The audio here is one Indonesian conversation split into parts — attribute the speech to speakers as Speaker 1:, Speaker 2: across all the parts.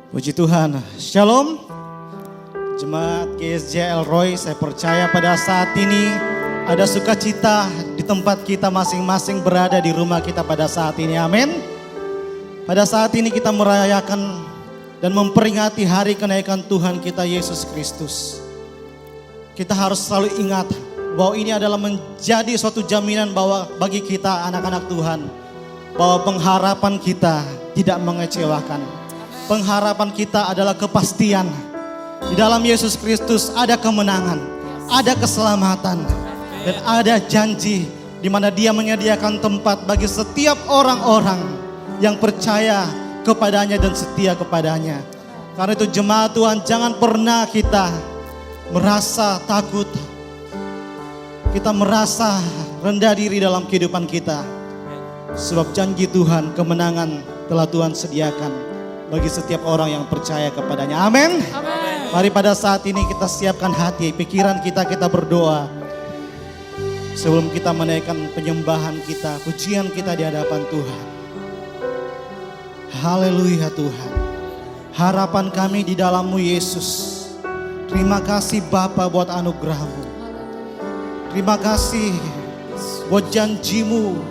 Speaker 1: Puji Tuhan. Shalom. Jemaat GSJ Elroy, saya percaya pada saat ini ada sukacita di tempat kita masing-masing berada di rumah kita pada saat ini. Amin. Pada saat ini kita merayakan dan memperingati hari kenaikan Tuhan kita Yesus Kristus. Kita harus selalu ingat bahwa ini adalah menjadi suatu jaminan bahwa bagi kita anak-anak Tuhan, bahwa pengharapan kita tidak mengecewakan. Pengharapan kita adalah kepastian. Di dalam Yesus Kristus ada kemenangan, ada keselamatan, dan ada janji di mana Dia menyediakan tempat bagi setiap orang-orang yang percaya kepadanya dan setia kepadanya. Karena itu jemaat Tuhan, jangan pernah kita merasa takut, kita merasa rendah diri dalam kehidupan kita. Sebab janji Tuhan, kemenangan telah Tuhan sediakan bagi setiap orang yang percaya kepadanya. Amin. Mari pada saat ini kita siapkan hati, pikiran kita berdoa. Sebelum kita menaikkan penyembahan kita, pujian kita di hadapan Tuhan. Haleluya Tuhan. Harapan kami di dalam-Mu Yesus. Terima kasih Bapa buat anugerah-Mu. Terima kasih buat janji-Mu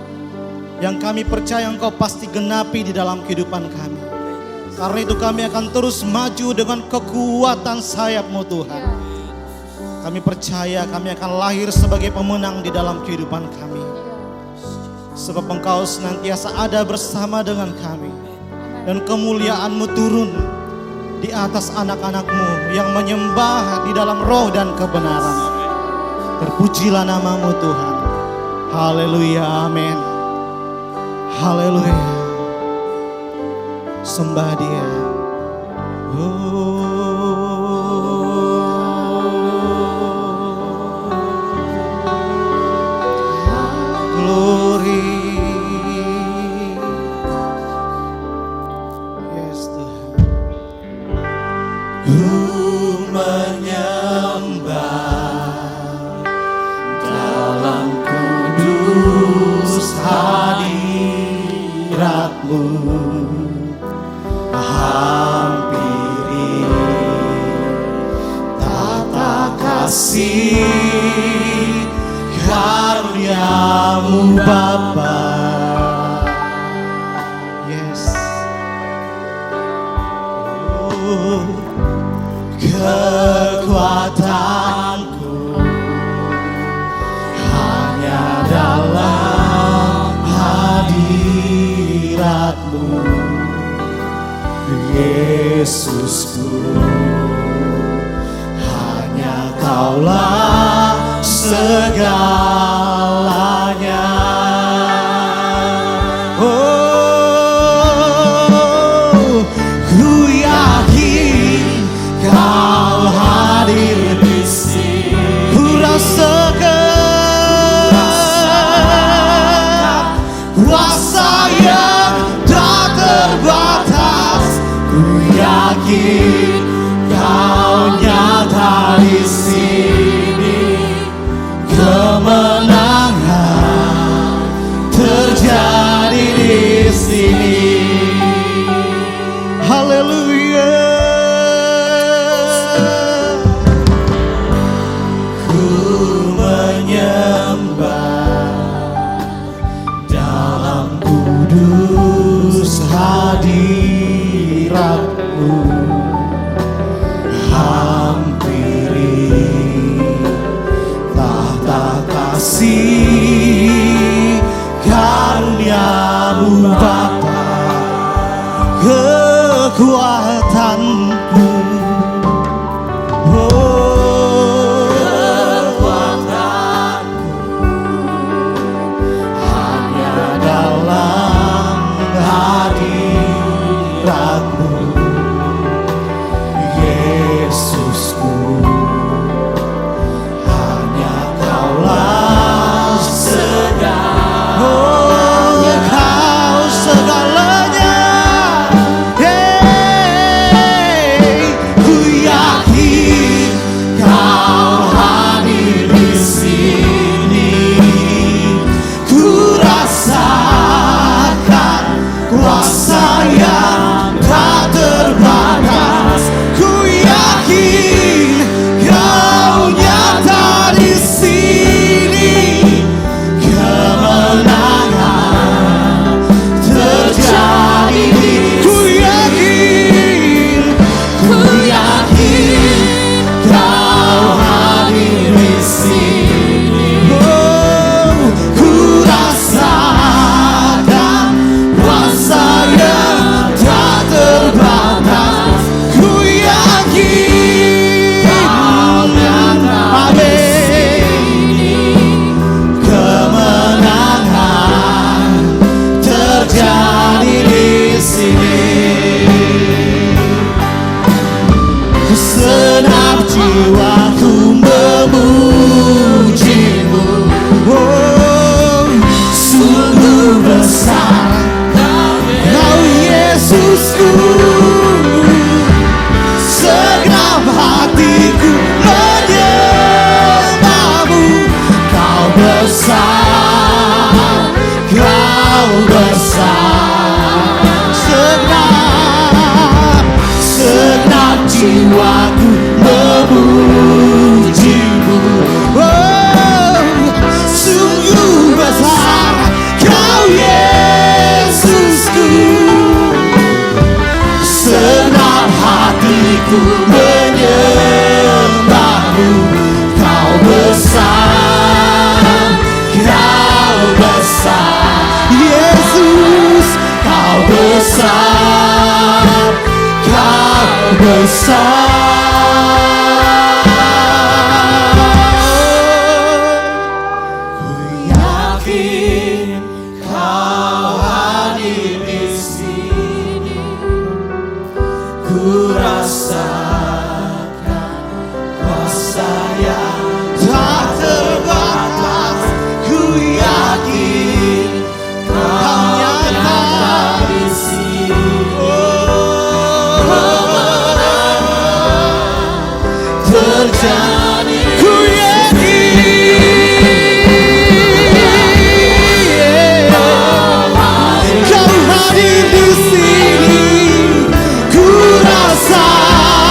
Speaker 1: yang kami percaya Engkau pasti genapi di dalam kehidupan kami. Karena itu kami akan terus maju dengan kekuatan sayap-Mu Tuhan. Kami percaya kami akan lahir sebagai pemenang di dalam kehidupan kami. Sebab Engkau senantiasa ada bersama dengan kami. Dan kemuliaan-Mu turun di atas anak-anak-Mu yang menyembah di dalam roh dan kebenaran. Terpujilah nama-Mu Tuhan. Haleluya, amin. Haleluya. Sembah Dia. Glory. Yes Tuhan. Ku menyembah dalam kudus hadirat-Mu. Hampiri tata kasih karunia-Mu Bapa. Yes. Kekuatanku hanya dalam hadirat-Mu. Yesusku, hanya Kaulah segalanya. Oh, ku yakin Kau hadir di sini. Ku rasakan kuasa yang tak terbatas. Ku yakin Kau nyata di sini. Kemenangan terjadi di sini. Haleluya. Ku menyembah dalam kudus hadirat-Mu. Hampiri tahta kasih karunia-Mu Bapa. Kekuatanku, oh, kekuatanku hanya dalam hadirat-Mu. menyembahmu. Kau besar, kau besar, Yesus. Kau besar, kau besar. Ku yakin kau hadir di sini. Ku rasakan kuasa yang tak terbatas. Ku yakin kau nyata di sini. Terjadi. Ku yakin kau hadir di sini. Ku rasakan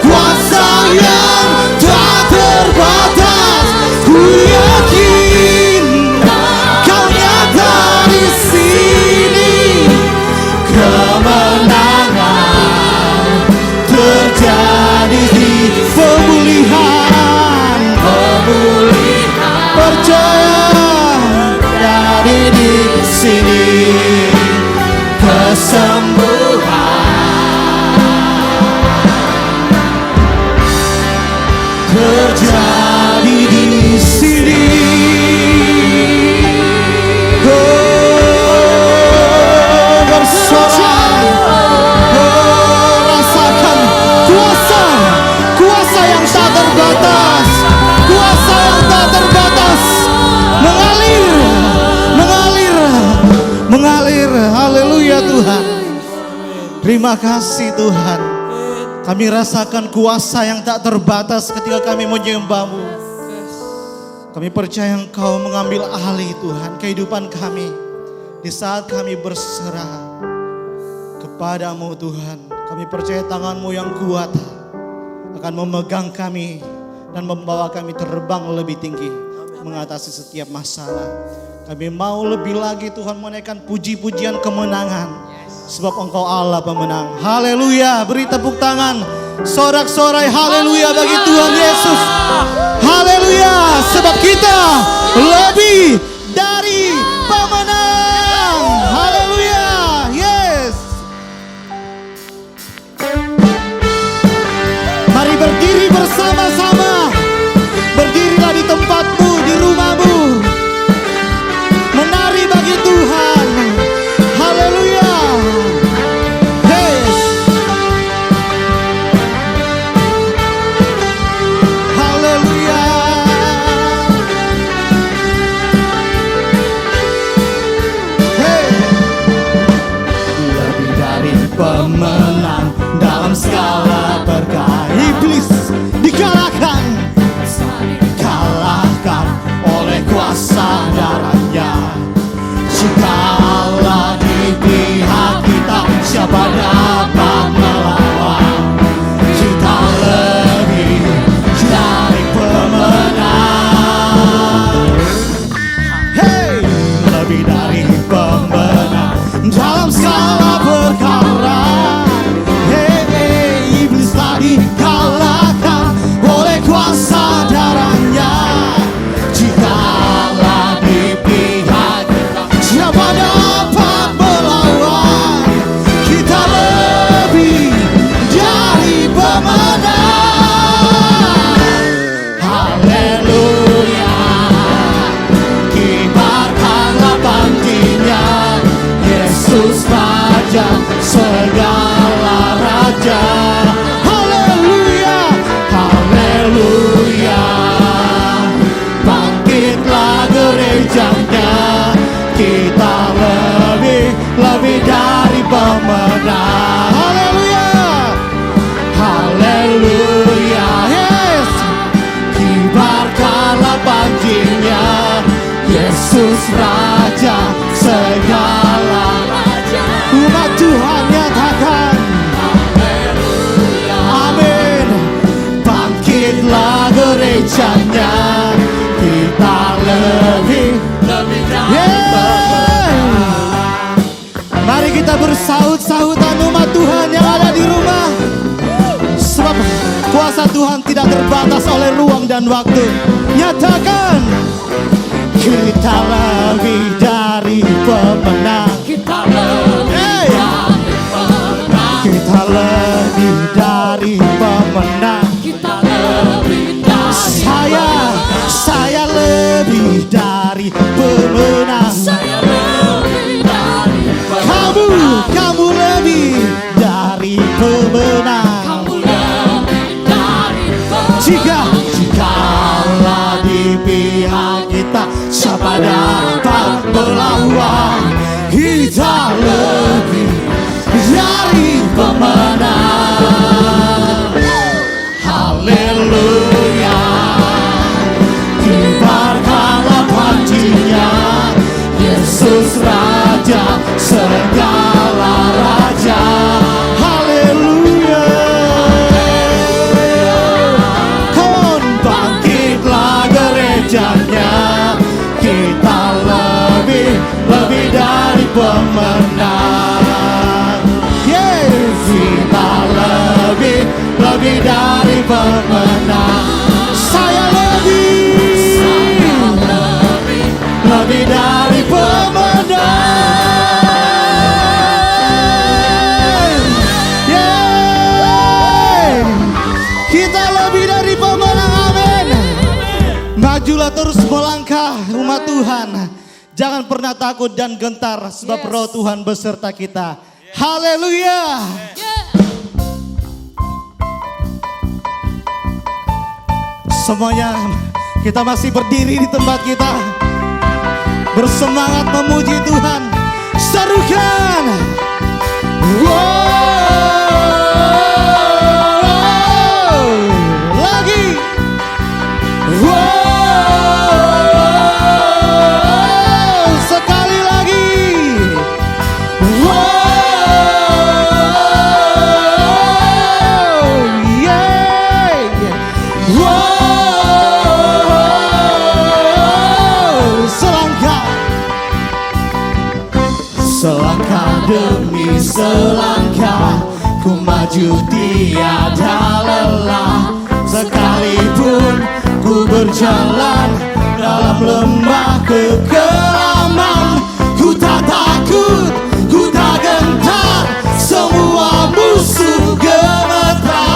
Speaker 1: kuasa yang tak terbatas. Ku yakin kau nyata di sini. Kemenangan terjadi di pemulihan. Percaya dari di sini. Kesembuhan terjadi di sini. Bersorak, rasakan kuasa yang tak terbatas, kuasa yang tak terbatas, mengalir. Haleluya Tuhan. Terima kasih Tuhan. Kami rasakan kuasa yang tak terbatas ketika kami menyembah-Mu. Kami percaya Engkau mengambil alih Tuhan kehidupan kami. Di saat kami berserah kepadamu Tuhan. Kami percaya tangan-Mu yang kuat akan memegang kami dan membawa kami terbang lebih tinggi. Mengatasi setiap masalah. Kami mau lebih lagi Tuhan menaikkan puji-pujian kemenangan. Sebab Engkau Allah pemenang. Haleluya. Beri tepuk tangan. Sorak-sorai haleluya bagi Tuhan Yesus. Haleluya. Sebab kita lebih dari pemenang. Haleluya. Yes. Mari berdiri bersama-sama. Berdirilah di tempatmu, di rumahmu. Menari bagi Tuhan. Haleluya. Yes. Haleluya. Hey. Lebih dari pemenang dalam segala perkara. Iblis dikalahkan oleh kuasa darahnya. Jikalau di pihak kita, siapa dapat melawan? Kita lebih dari pemenang. Hey, lebih dari pemenang dalam segala perkara. Hey, iblis telah dikalahkan oleh kuasa darahnya. Jikalau di pihak kita, siapa dapat melawan? Kita lebih dari pemenang. Haleluya. Kibarkanlah panjinya, Yesus Raja segala raja. Haleluya. Haleluya. Bangkitlah gerejanya, kita lebih dari pemenang. Haleluya. Haleluya. Yes. Kibarkanlah panjinya, Yesus Raja segala raja. Umat Tuhan nyatakan haleluya. Amin. Bangkitlah gerejanya, kita lebih dari pemenang. Mari kita bersaut-sautan umat Tuhan yang ada di rumah. Kuasa Tuhan tidak terbatas oleh ruang dan waktu. Nyatakan, kita lebih dari pemenang.
Speaker 2: Kita lebih dari pemenang.
Speaker 1: Kita lebih dari pemenang.
Speaker 2: Kita lebih dari
Speaker 1: Saya lebih dari pemenang.
Speaker 2: Saya lebih dari pemenang.
Speaker 1: Kamu lebih dari pemenang.
Speaker 2: Kamu lebih dari pemenang.
Speaker 1: Jikalau di pihak kita, siapa dapat melawan? Kita lebih dari pemenang. Haleluya. Kibarkanlah panjinya, Yesus Raja segala raja. Haleluya. Kon bangkitlah gerejanya, kita lebih dari pemenang. Yes, kita lebih dari pemenang. Saya lebih dari pemenang. Yeah. Kita lebih dari pemenang, amin. Majulah terus melangkah umat Tuhan. Jangan pernah takut dan gentar, sebab Roh Tuhan beserta kita. Haleluya. Semuanya kita masih berdiri di tempat kita, bersemangat memuji Tuhan. Serukan. Wow. Lagi. Wow. Sekali lagi. Wow. Yeah. Wow. Selangkah demi selangkah ku maju tiada lelah. Sekalipun ku berjalan dalam lembah kekelaman, ku tak takut, ku tak gentar, semua musuh gemetar.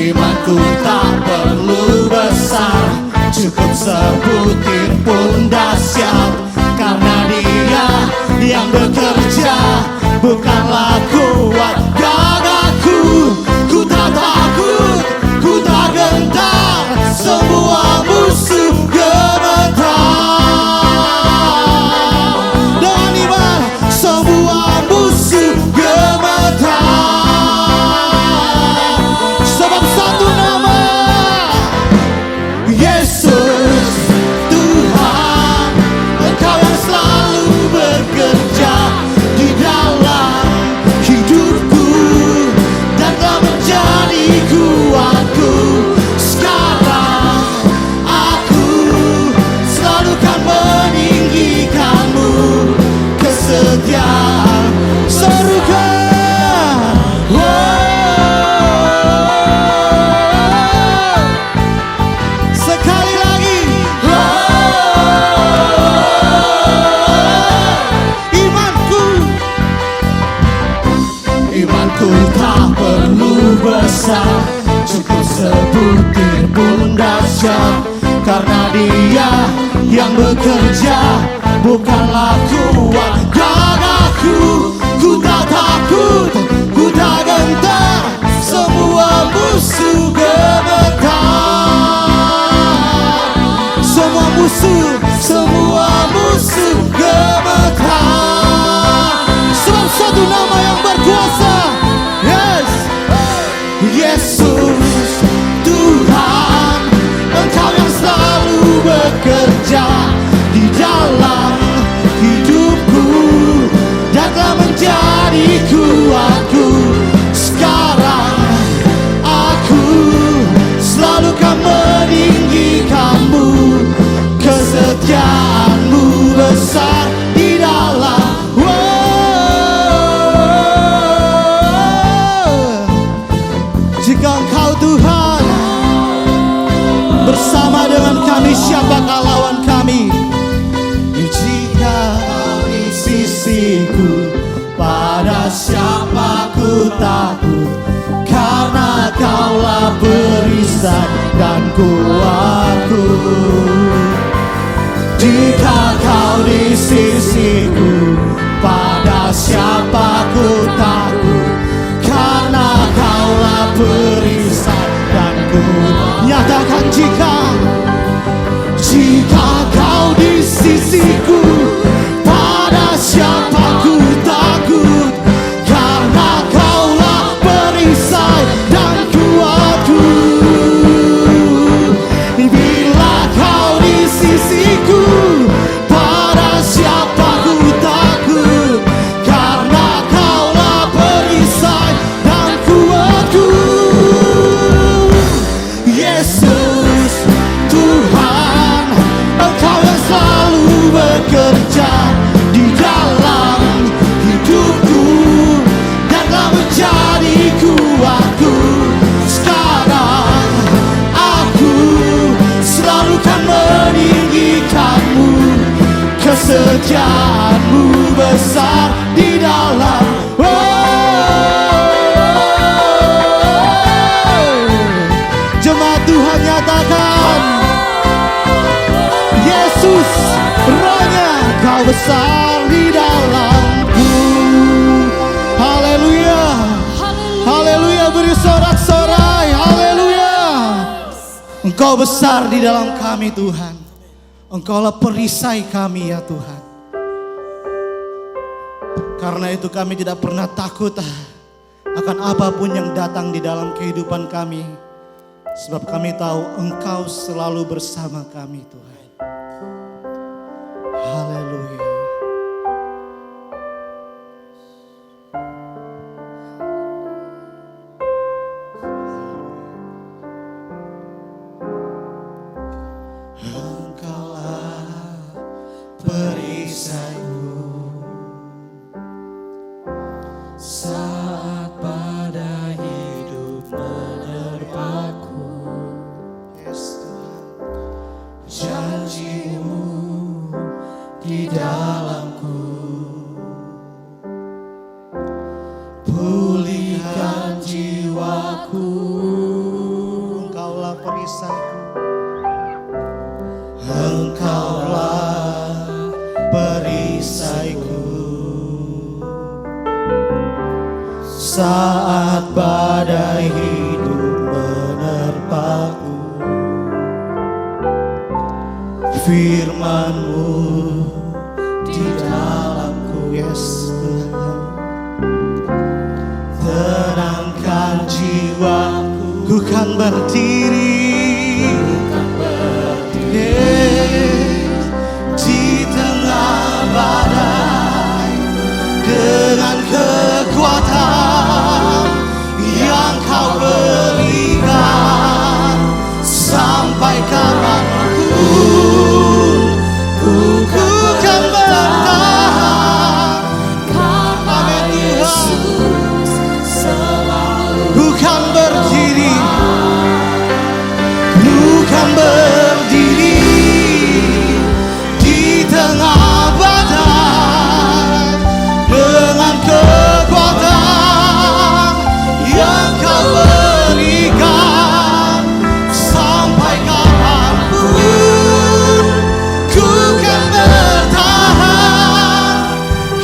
Speaker 1: Imanku tak perlu besar, cukup sebutir pun dahsyat, karena Dia yang bekerja, bukanlah kuat gagahku. Ku tak takut, ku tak gentar, semua musuh gemetar. Dengan iman, semua musuh gemetar. Sebab satu nama, Yesus Tuhan, Engkau yang selalu bekerja di dalam hidupku dan telah menjadi kuatku. Sekarang aku selalu kan meninggikanmu, kesetiaan serukan. Sekali lagi. Imanku tak perlu besar, cukup sebutir pun dahsyat, karena Dia yang bekerja, bukanlah kuat gagahku. Ku tak takut, ku tak gentar, semua musuh gemetar. Semua musuh gemetar. Sebab satu nama yang berkuasa, yes, Yesus Tuhan, Engkau yang selalu bekerja di dalam hidupku dan telah menjadi kuatku. Sekarang aku Engkau Tuhan bersama dengan kami, siapakah lawan kami? Jika Kau di sisiku, pada siapa ku takut? Karena Kaulah perisai dan kuatku. Jika Kau di sisiku, pada siapa ku takut? Karena Kaulah perisai dan kuatku. Nyatakan jika Kau di sisiku, pada siapa ku takut? Karena Kaulah perisai dan kuatku. Bila Kau di sisiku, pada siapa ku takut? Karena Kaulah perisai dan kuatku. Yesus Tuhan, Engkau yang selalu bekerja di dalam hidupku dan Kau menjadi kuatku. Sekarang aku selalu kan meninggikanmu, kesetiaanmu besar di dalam. Jemaat Tuhan, nyatakan Yesus, Rohnya Kau besar di dalamku. Haleluya, haleluya, beri sorak-sorai, haleluya. Engkau besar di dalam kami Tuhan. Engkaulah perisai kami ya Tuhan. Karena itu kami tidak pernah takut akan apapun yang datang di dalam kehidupan kami. Sebab kami tahu Engkau selalu bersama kami Tuhan. Haleluya. Engkaulah perisaiku saat badai hidup menerpaku. Yes, Tuhan. Janji-Mu di dalamku, pulihkan jiwaku. Engkaulah perisaiku, Engkaulah perisaiku saat badai hidup menerpaku. Firman-Mu di dalamku, yes Tuhan. Tenangkan jiwaku, ku kan berdiri, yes, di tengah badai dengan kekuatan yang Kau berikan. Sampai kapanpun ku kan bertahan. Amin Tuhan. Ku kan berdiri, ku kan berdiri di tengah badai dengan kekuatan yang Kau berikan. Sampai kapanpun ku kan bertahan,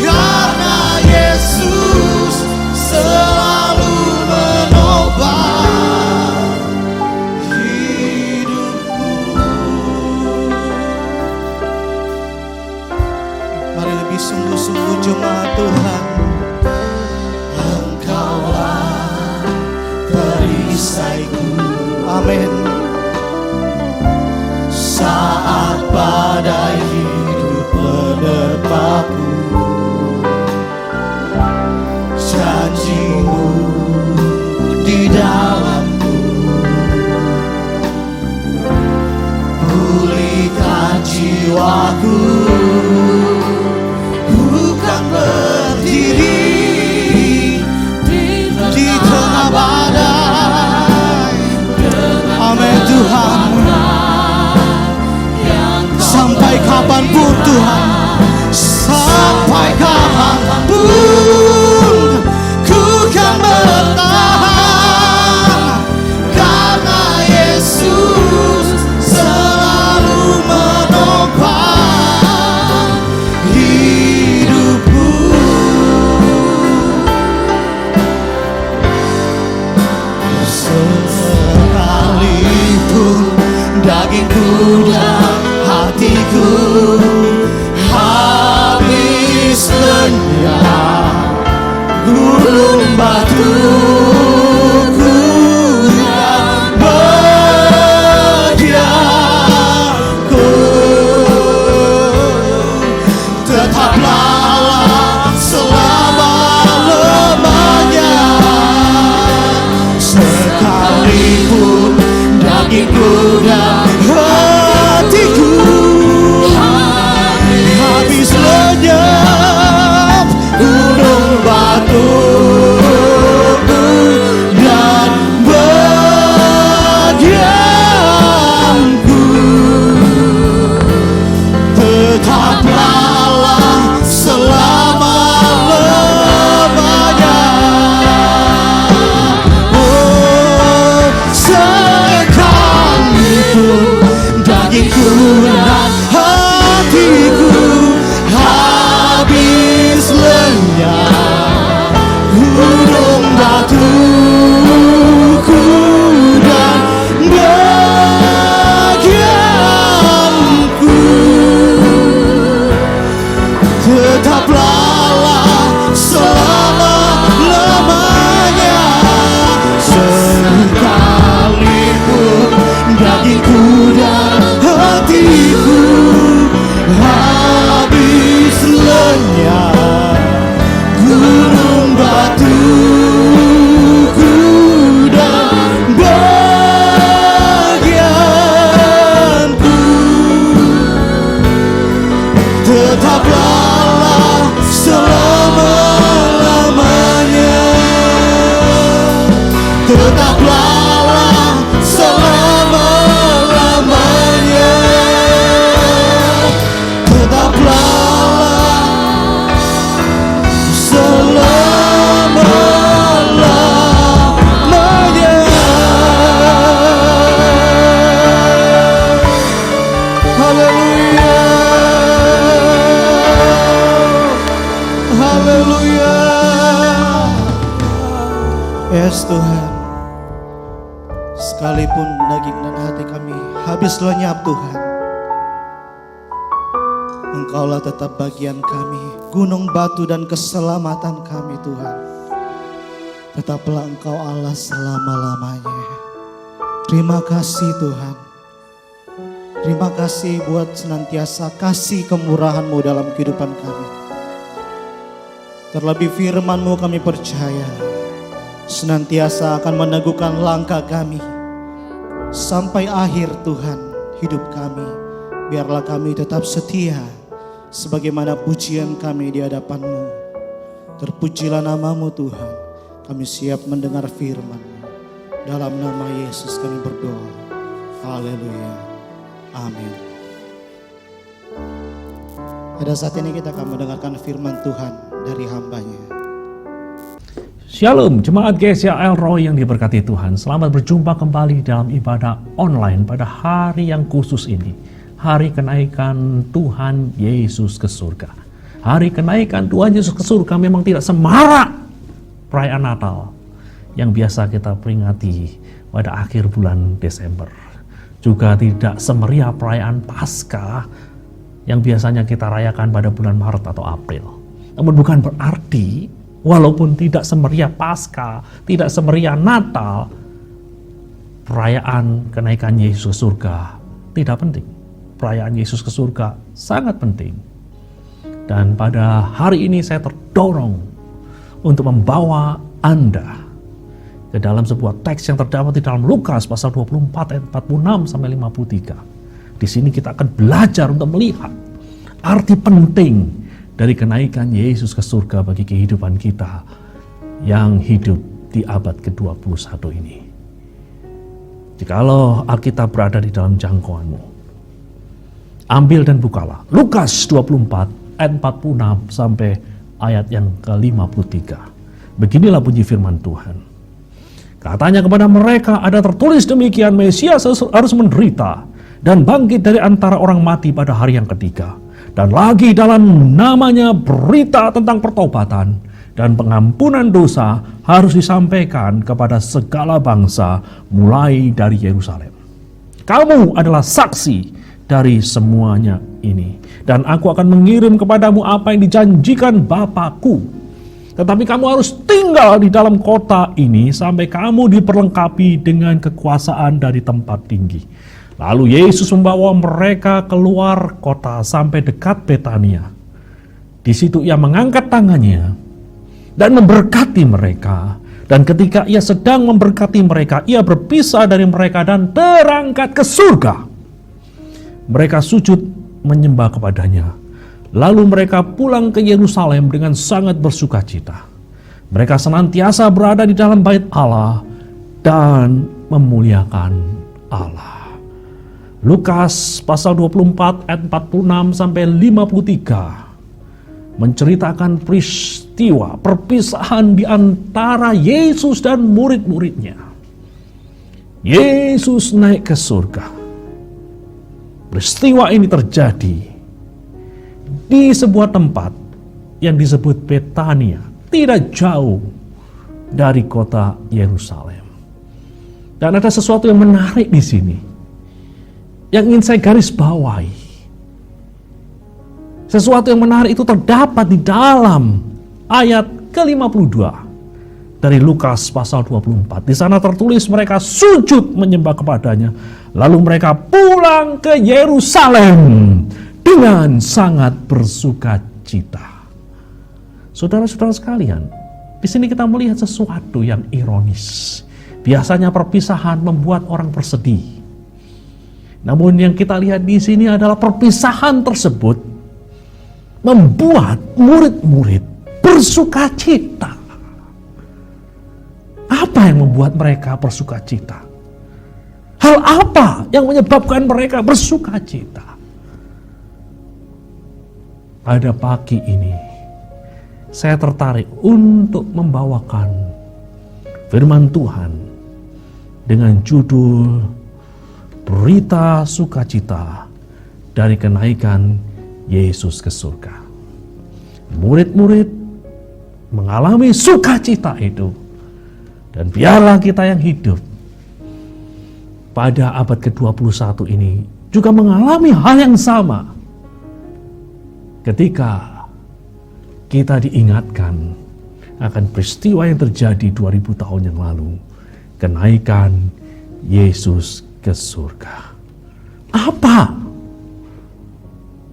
Speaker 1: karena Yesus selalu menopang hidupku. Mari lebih sungguh-sungguh jemaat Tuhan. Engkaulah perisaiku, amin. Saat badai hidup menerpaku, janji-Mu di dalamku, pulihkan jiwaku. Bukan berdiri di tengah badai dagingku dan hatiku habis lenyap gunung batu dan bagianku. Tetaplah selama-lamanya. Oh, sekalipun dagingku dan hatiku habis lenyap gunung batuku dan bagianku. Tetaplah selama-lamanya. Sekalipun dagingku dan hatiku habis lenyap gunung batuku dan bagianku. Tetaplah selama-lamanya. Tetaplah selama-lamanya. Tetaplah selama-lamanya. Haleluya. Haleluya. Yes Tuhan, sekalipun daging dan hati kami habis lenyap Tuhan, Engkaulah tetap bagian kami, gunung batu dan keselamatan kami Tuhan. Tetaplah Engkau Allah selama-lamanya. Terima kasih Tuhan. Terima kasih buat senantiasa kasih kemurahan-Mu dalam kehidupan kami. Terlebih firman-Mu kami percaya senantiasa akan meneguhkan langkah kami sampai akhir Tuhan hidup kami. Biarlah kami tetap setia sebagaimana pujian kami di hadapan-Mu. Terpujilah nama-Mu Tuhan. Kami siap mendengar firman-Mu. Dalam nama Yesus kami berdoa. Haleluya. Amin. Pada saat ini kita akan mendengarkan firman Tuhan dari hamba-Nya.
Speaker 3: Shalom, jemaat GSI Elroy yang diberkati Tuhan. Selamat berjumpa kembali dalam ibadah online pada hari yang khusus ini. Hari kenaikan Tuhan Yesus ke surga. Hari kenaikan Tuhan Yesus ke surga memang tidak semarak perayaan Natal yang biasa kita peringati pada akhir bulan Desember. Juga tidak semeriah perayaan Paskah yang biasanya kita rayakan pada bulan Maret atau April. Namun bukan berarti walaupun tidak semeriah Paskah, tidak semeriah Natal, perayaan kenaikan Yesus ke surga tidak penting. Perayaan Yesus ke surga sangat penting. Dan pada hari ini saya terdorong untuk membawa Anda ke dalam sebuah teks yang terdapat di dalam Lukas pasal 24 ayat 46 sampai 53. Di sini kita akan belajar untuk melihat arti penting dari kenaikan Yesus ke surga bagi kehidupan kita yang hidup di abad ke-21 ini. Jikalau Alkitab berada di dalam jangkauanmu, ambil dan bukalah Lukas 24 ayat 46 sampai ayat yang ke-53. Beginilah bunyi firman Tuhan. Katanya kepada mereka, ada tertulis demikian, Mesias harus menderita dan bangkit dari antara orang mati pada hari yang ketiga. Dan lagi dalam namanya berita tentang pertobatan dan pengampunan dosa harus disampaikan kepada segala bangsa mulai dari Yerusalem. Kamu adalah saksi dari semuanya ini. Dan aku akan mengirim kepadamu apa yang dijanjikan Bapakku. Tetapi kamu harus tinggal di dalam kota ini sampai kamu diperlengkapi dengan kekuasaan dari tempat tinggi. Lalu Yesus membawa mereka keluar kota sampai dekat Betania. Di situ ia mengangkat tangannya dan memberkati mereka. Dan ketika ia sedang memberkati mereka, ia berpisah dari mereka dan berangkat ke surga. Mereka sujud menyembah kepadanya. Lalu mereka pulang ke Yerusalem dengan sangat bersukacita. Mereka senantiasa berada di dalam bait Allah dan memuliakan Allah. Lukas pasal 24 ayat 46 sampai 53 menceritakan peristiwa perpisahan di antara Yesus dan murid-muridnya. Yesus naik ke surga. Peristiwa ini terjadi di sebuah tempat yang disebut Betania, tidak jauh dari kota Yerusalem. Dan ada sesuatu yang menarik di sini yang ingin saya garis bawahi. Sesuatu yang menarik itu terdapat di dalam ayat ke-52 dari Lukas pasal 24. Di sana tertulis mereka sujud menyembah kepadanya. Lalu mereka pulang ke Yerusalem dengan sangat bersukacita. Saudara-saudara sekalian, di sini kita melihat sesuatu yang ironis. Biasanya perpisahan membuat orang bersedih. Namun yang kita lihat di sini adalah perpisahan tersebut membuat murid-murid bersukacita. Apa yang membuat mereka bersukacita? Hal apa yang menyebabkan mereka bersukacita? Pada pagi ini, saya tertarik untuk membawakan firman Tuhan dengan judul Berita Sukacita dari Kenaikan Yesus ke surga. Murid-murid mengalami sukacita itu. Dan biarlah kita yang hidup pada abad ke-21 ini juga mengalami hal yang sama. Ketika kita diingatkan akan peristiwa yang terjadi 2000 tahun yang lalu. Kenaikan Yesus ke surga. Apa?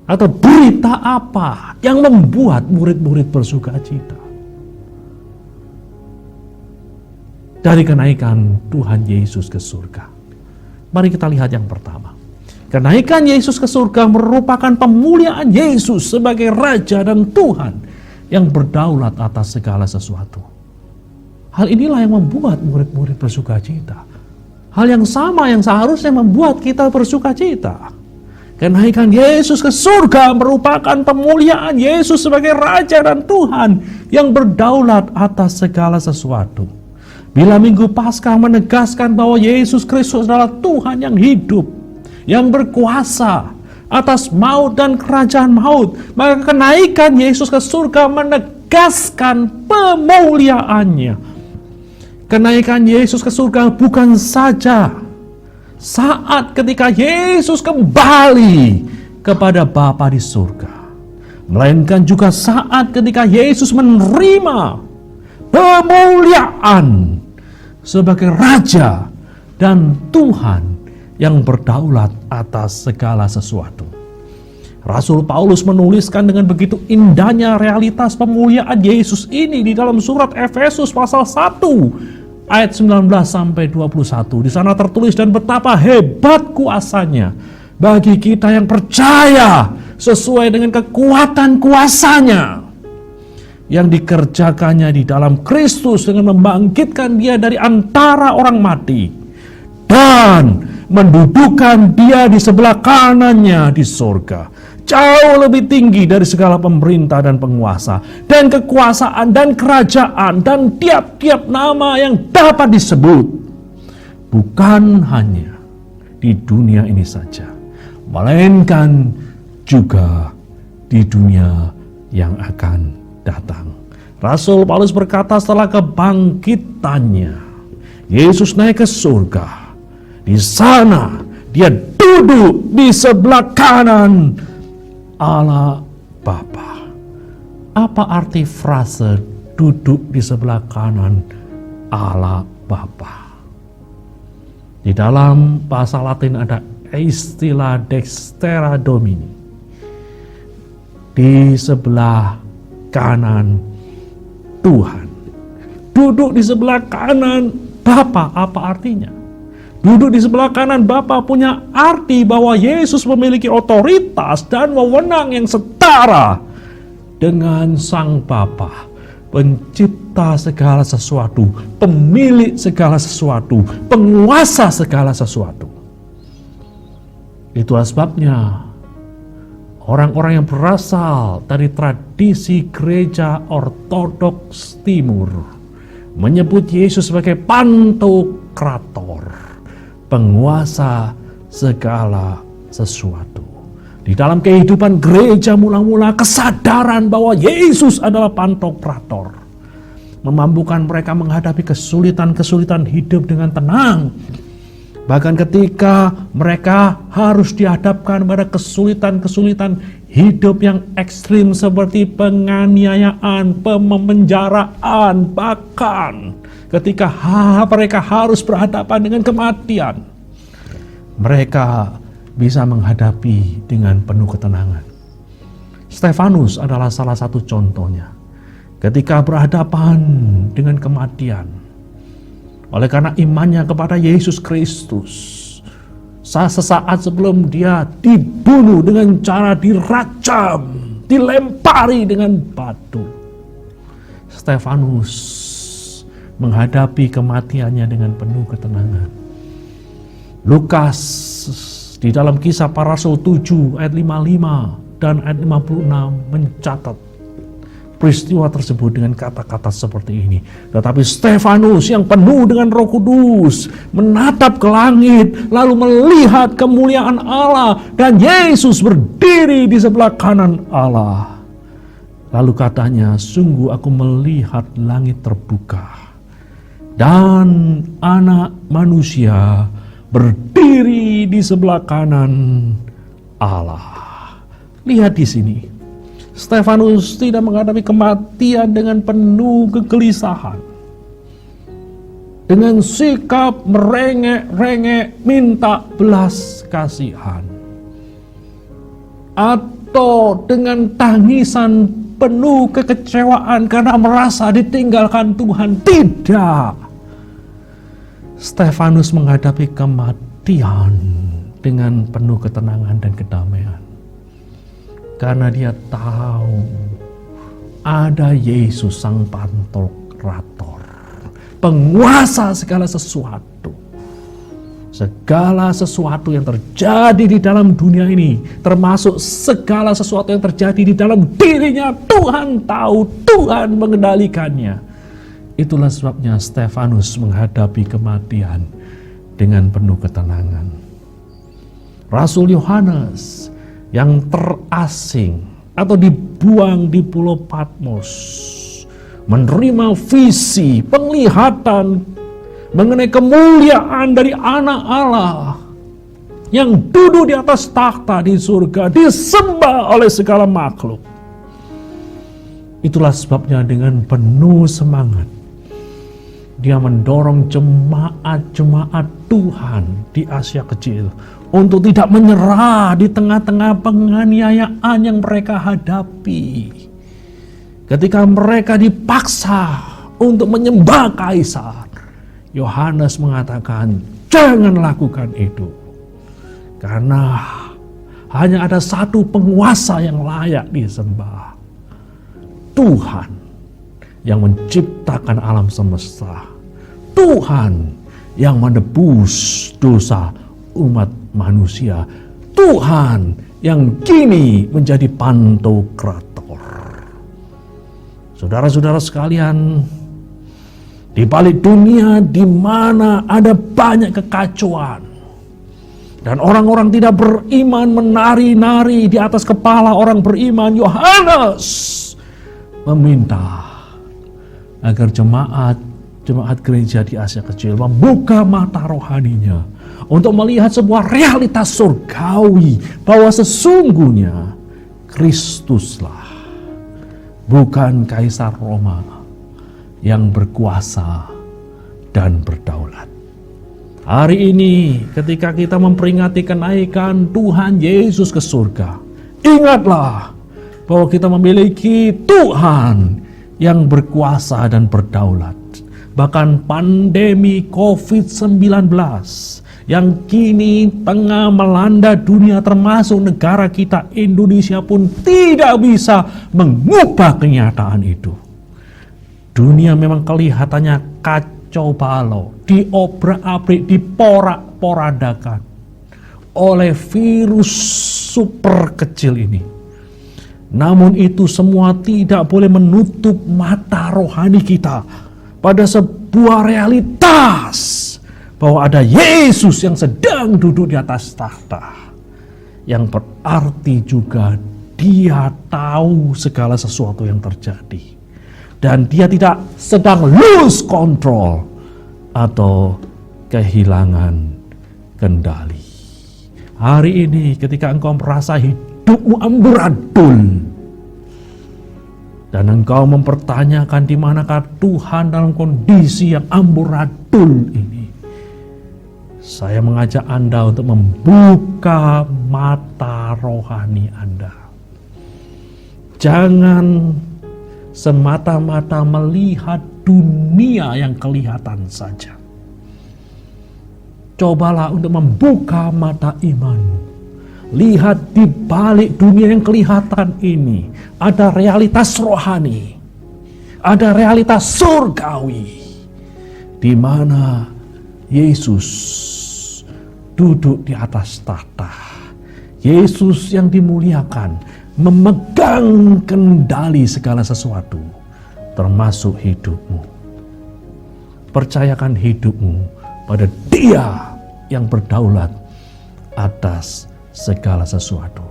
Speaker 3: Atau berita apa yang membuat murid-murid bersukacita? Dari kenaikan Tuhan Yesus ke surga. Mari kita lihat yang pertama. Kenaikan Yesus ke surga merupakan pemuliaan Yesus sebagai Raja dan Tuhan yang berdaulat atas segala sesuatu. Hal inilah yang membuat murid-murid bersukacita. Hal yang sama yang seharusnya membuat kita bersukacita. Kenaikan Yesus ke surga merupakan pemuliaan Yesus sebagai Raja dan Tuhan yang berdaulat atas segala sesuatu. Bila Minggu Paskah menegaskan bahwa Yesus Kristus adalah Tuhan yang hidup, yang berkuasa atas maut dan kerajaan maut, maka kenaikan Yesus ke surga menegaskan pemuliaannya. Kenaikan Yesus ke surga bukan saja saat ketika Yesus kembali kepada Bapa di surga, melainkan juga saat ketika Yesus menerima pemuliaan sebagai Raja dan Tuhan yang berdaulat atas segala sesuatu. Rasul Paulus menuliskan dengan begitu indahnya realitas pemuliaan Yesus ini di dalam surat Efesus pasal 1 ayat 19 sampai 21. Di sana tertulis, dan betapa hebat kuasanya bagi kita yang percaya sesuai dengan kekuatan kuasanya yang dikerjakannya di dalam Kristus dengan membangkitkan dia dari antara orang mati dan mendudukkan dia di sebelah kanannya di sorga, jauh lebih tinggi dari segala pemerintah dan penguasa dan kekuasaan dan kerajaan dan tiap-tiap nama yang dapat disebut, bukan hanya di dunia ini saja, melainkan juga di dunia yang akan datang. Rasul Paulus berkata, setelah kebangkitannya Yesus naik ke surga. Di sana dia duduk di sebelah kanan Allah Bapa. Apa arti frase duduk di sebelah kanan Allah Bapa? Di dalam bahasa Latin ada istilah dextera domini. Di sebelah kanan Tuhan. duduk di sebelah kanan Bapa. Apa artinya? Duduk di sebelah kanan Bapa punya arti bahwa Yesus memiliki otoritas dan wewenang yang setara dengan Sang Bapa, pencipta segala sesuatu, pemilik segala sesuatu, penguasa segala sesuatu. Itulah sebabnya orang-orang yang berasal dari tradisi gereja Ortodoks Timur menyebut Yesus sebagai Pantokrator, penguasa segala sesuatu. Di dalam kehidupan gereja mula-mula kesadaran bahwa Yesus adalah Pantokrator memampukan mereka menghadapi kesulitan-kesulitan hidup dengan tenang. Bahkan ketika mereka harus dihadapkan pada kesulitan-kesulitan hidup yang ekstrim seperti penganiayaan, pememenjaraan, bahkan ketika mereka harus berhadapan dengan kematian, mereka bisa menghadapi dengan penuh ketenangan. Stefanus adalah salah satu contohnya. Ketika berhadapan dengan kematian, oleh karena imannya kepada Yesus Kristus, sesaat sebelum dia dibunuh dengan cara dirajam, dilempari dengan batu, Stefanus menghadapi kematiannya dengan penuh ketenangan. Lukas di dalam Kisah Para Rasul 7 ayat 55 dan ayat 56 mencatat peristiwa tersebut dengan kata-kata seperti ini. Tetapi Stefanus yang penuh dengan Roh Kudus menatap ke langit, lalu melihat kemuliaan Allah dan Yesus berdiri di sebelah kanan Allah. Lalu katanya, sungguh aku melihat langit terbuka dan Anak Manusia berdiri di sebelah kanan Allah. Lihat di sini, Stefanus tidak menghadapi kematian dengan penuh kegelisahan, dengan sikap merengek-rengek minta belas kasihan, atau dengan tangisan penuh kekecewaan karena merasa ditinggalkan Tuhan. Tidak. Stefanus menghadapi kematian dengan penuh ketenangan dan kedamaian. Karena dia tahu ada Yesus Sang Pantokrator, penguasa segala sesuatu. Segala sesuatu yang terjadi di dalam dunia ini, termasuk segala sesuatu yang terjadi di dalam dirinya, Tuhan tahu, Tuhan mengendalikannya. Itulah sebabnya Stefanus menghadapi kematian dengan penuh ketenangan. Rasul Yohanes yang terasing atau dibuang di Pulau Patmos menerima visi, penglihatan mengenai kemuliaan dari Anak Allah yang duduk di atas takhta di surga, disembah oleh segala makhluk. Itulah sebabnya dengan penuh semangat dia mendorong jemaat-jemaat Tuhan di Asia Kecil untuk tidak menyerah di tengah-tengah penganiayaan yang mereka hadapi. Ketika mereka dipaksa untuk menyembah kaisar, Yohanes mengatakan, jangan lakukan itu. Karena hanya ada satu penguasa yang layak disembah. Tuhan yang menciptakan alam semesta. Tuhan yang menebus dosa umat manusia. Tuhan yang kini menjadi Pantokrator. Saudara-saudara sekalian, di balik dunia di mana ada banyak kekacauan dan orang-orang tidak beriman menari-nari di atas kepala orang beriman, Yohanes meminta agar jemaat gereja di Asia Kecil membuka mata rohaninya untuk melihat sebuah realitas surgawi bahwa sesungguhnya Kristuslah, bukan Kaisar Roma, yang berkuasa dan berdaulat. Hari ini ketika kita memperingati kenaikan Tuhan Yesus ke surga, ingatlah bahwa kita memiliki Tuhan yang berkuasa dan berdaulat. bahkan pandemi COVID-19 yang kini tengah melanda dunia termasuk negara kita Indonesia pun tidak bisa mengubah kenyataan itu. Dunia memang kelihatannya kacau balau, diobrak-abrik, diporak-porandakan oleh virus super kecil ini. Namun itu semua tidak boleh menutup mata rohani kita pada sebuah realitas bahwa ada Yesus yang sedang duduk di atas tahta. Yang berarti juga Dia tahu segala sesuatu yang terjadi. Dan Dia tidak sedang lose control atau kehilangan kendali. Hari ini ketika engkau merasa hidupmu amburadul dan engkau mempertanyakan di manakah Tuhan dalam kondisi yang amburadul ini, saya mengajak Anda untuk membuka mata rohani Anda. Jangan semata-mata melihat dunia yang kelihatan saja. Cobalah untuk membuka mata imanmu. Lihat di balik dunia yang kelihatan ini ada realitas rohani, ada realitas surgawi, di mana Yesus duduk di atas tahta. Yesus yang dimuliakan memegang kendali segala sesuatu, termasuk hidupmu. Percayakan hidupmu pada Dia yang berdaulat atas segala sesuatu.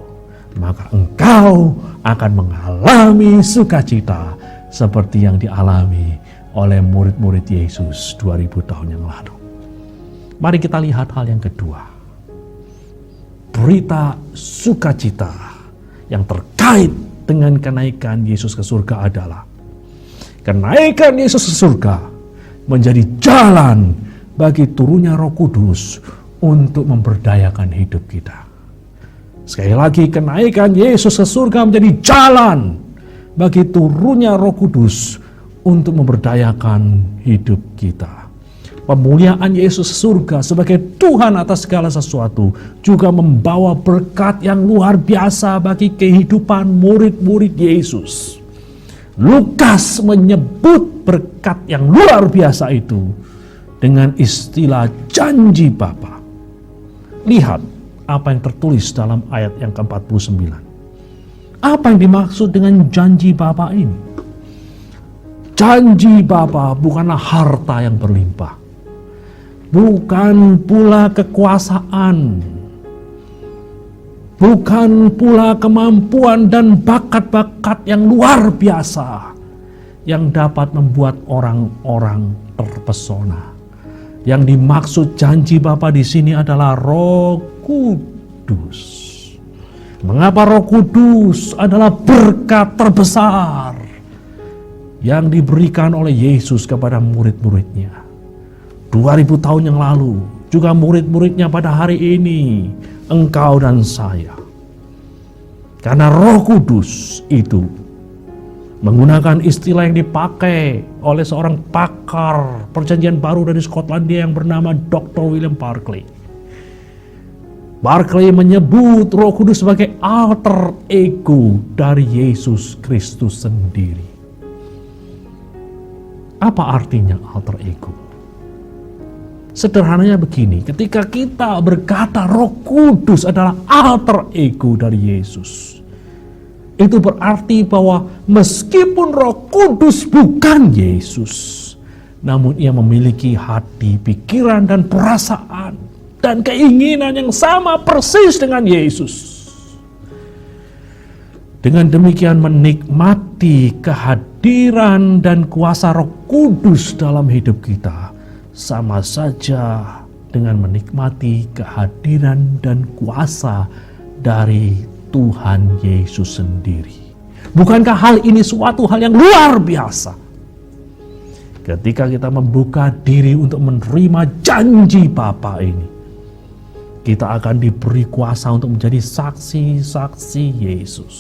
Speaker 3: Maka engkau akan mengalami sukacita seperti yang dialami oleh murid-murid Yesus 2000 tahun yang lalu. Mari kita lihat hal yang kedua. Berita sukacita yang terkait dengan kenaikan Yesus ke surga adalah kenaikan Yesus ke surga menjadi jalan bagi turunnya Roh Kudus untuk memberdayakan hidup kita. Sekali lagi, kenaikan Yesus ke surga menjadi jalan bagi turunnya Roh Kudus untuk memberdayakan hidup kita. Pemuliaan Yesus ke surga sebagai Tuhan atas segala sesuatu juga membawa berkat yang luar biasa bagi kehidupan murid-murid Yesus. Lukas menyebut berkat yang luar biasa itu dengan istilah janji Bapa. Lihat apa yang tertulis dalam ayat yang ke-49. Apa yang dimaksud dengan janji Bapa ini? Janji Bapa bukanlah harta yang berlimpah, bukan pula kekuasaan, bukan pula kemampuan dan bakat-bakat yang luar biasa yang dapat membuat orang-orang terpesona. Yang dimaksud janji Bapa di sini adalah Roh Kudus. Mengapa Roh Kudus adalah berkat terbesar yang diberikan oleh Yesus kepada murid-muridnya 2000 tahun yang lalu, juga murid-muridnya pada hari ini, engkau dan saya. Karena Roh Kudus itu menggunakan istilah yang dipakai oleh seorang pakar perjanjian baru dari Skotlandia yang bernama Dr. William Barclay. Barclay menyebut Roh Kudus sebagai alter ego dari Yesus Kristus sendiri. Apa artinya alter ego? Sederhananya begini, ketika kita berkata Roh Kudus adalah alter ego dari Yesus, itu berarti bahwa meskipun Roh Kudus bukan Yesus, namun Ia memiliki hati, pikiran, dan perasaan dan keinginan yang sama persis dengan Yesus. Dengan demikian menikmati kehadiran dan kuasa Roh Kudus dalam hidup kita sama saja dengan menikmati kehadiran dan kuasa dari Tuhan Yesus sendiri. Bukankah hal ini suatu hal yang luar biasa? Ketika kita membuka diri untuk menerima janji Bapa ini, kita akan diberi kuasa untuk menjadi saksi-saksi Yesus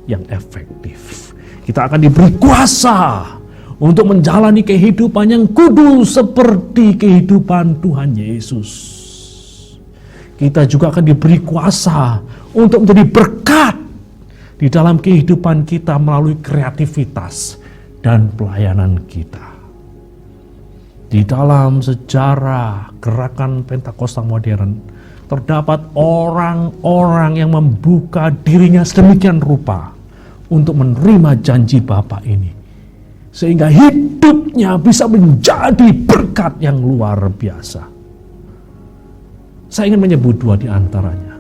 Speaker 3: yang efektif. Kita akan diberi kuasa untuk menjalani kehidupan yang kudus seperti kehidupan Tuhan Yesus. Kita juga akan diberi kuasa untuk menjadi berkat di dalam kehidupan kita melalui kreativitas dan pelayanan kita. Di dalam sejarah gerakan Pentakosta modern, terdapat orang-orang yang membuka dirinya sedemikian rupa untuk menerima janji Bapa ini, sehingga hidupnya bisa menjadi berkat yang luar biasa. Saya ingin menyebut dua di antaranya.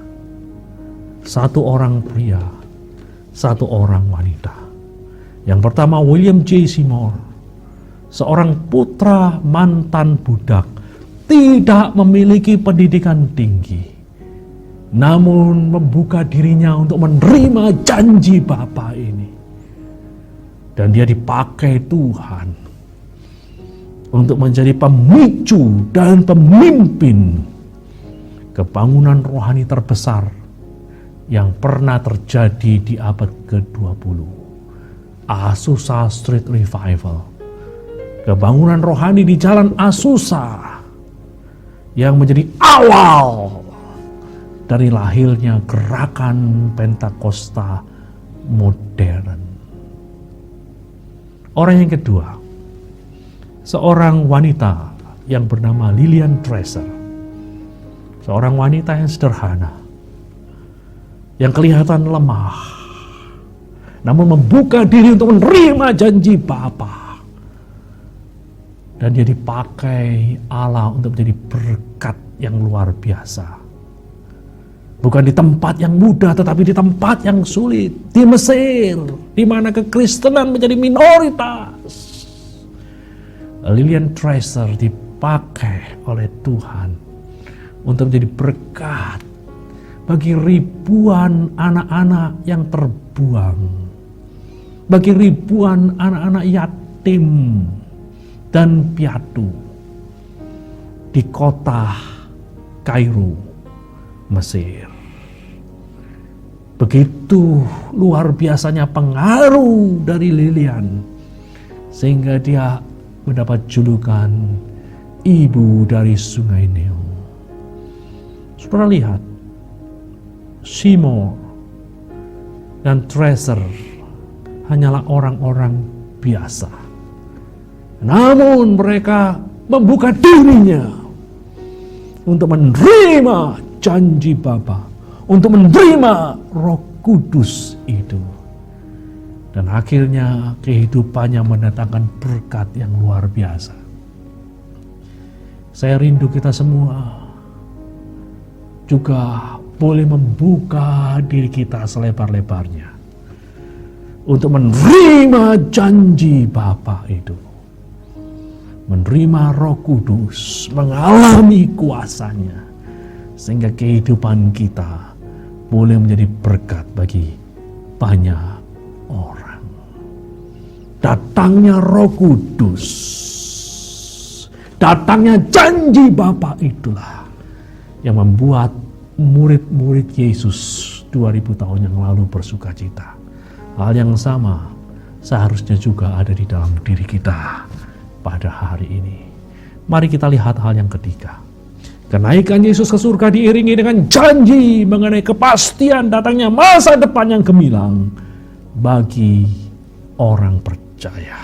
Speaker 3: Satu orang pria, satu orang wanita. Yang pertama William J. Seymour, seorang putra mantan budak, tidak memiliki pendidikan tinggi, namun membuka dirinya untuk menerima janji Bapa ini. Dan dia dipakai Tuhan untuk menjadi pemicu dan pemimpin kebangunan rohani terbesar yang pernah terjadi di abad ke-20. Azusa Street Revival. Kebangunan rohani di Jalan Azusa yang menjadi awal dari lahirnya gerakan Pentakosta modern. Orang yang kedua, seorang wanita yang bernama Lillian Tracer. Seorang wanita yang sederhana, yang kelihatan lemah, namun membuka diri untuk menerima janji Bapa. Dan dia dipakai Allah untuk menjadi berkat yang luar biasa. Bukan di tempat yang mudah, tetapi di tempat yang sulit. Di Mesir, di mana kekristenan menjadi minoritas. Lillian Tracer dipakai oleh Tuhan untuk menjadi berkat bagi ribuan anak-anak yang terbuang. Bagi ribuan anak-anak yatim dan piatu di kota Kairo, Mesir. Begitu luar biasanya pengaruh dari Lillian, sehingga dia mendapat julukan ibu dari Sungai Nil. Saudara lihat, Seymour dan Tracer hanyalah orang-orang biasa. Namun mereka membuka dirinya untuk menerima janji Bapa, untuk menerima Roh Kudus itu. Dan akhirnya kehidupannya mendatangkan berkat yang luar biasa. Saya rindu kita semua juga boleh membuka diri kita selebar-lebarnya untuk menerima janji Bapa itu. Menerima Roh Kudus, mengalami kuasanya, sehingga kehidupan kita boleh menjadi berkat bagi banyak orang. Datangnya Roh Kudus, datangnya janji Bapa itulah yang membuat murid-murid Yesus 2000 tahun yang lalu bersuka cita. Hal yang sama seharusnya juga ada di dalam diri kita pada hari ini. Mari kita lihat hal yang ketiga. Kenaikan Yesus ke surga diiringi dengan janji mengenai kepastian datangnya masa depan yang gemilang bagi orang percaya.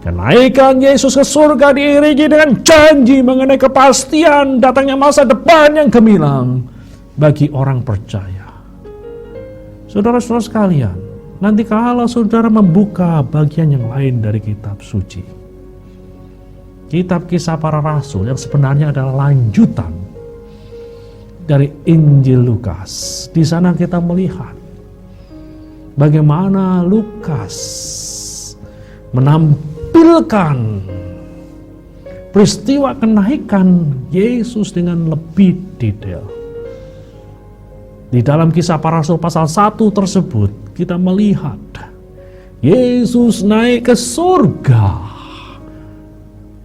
Speaker 3: Kenaikan Yesus ke surga diiringi dengan janji mengenai kepastian datangnya masa depan yang gemilang bagi orang percaya. Saudara-saudara sekalian, nanti kalau saudara membuka bagian yang lain dari kitab suci, kitab Kisah Para Rasul yang sebenarnya adalah lanjutan dari Injil Lukas. Di sana kita melihat bagaimana Lukas menampilkan peristiwa kenaikan Yesus dengan lebih detail. Di dalam Kisah Para Rasul pasal 1 tersebut kita melihat Yesus naik ke surga.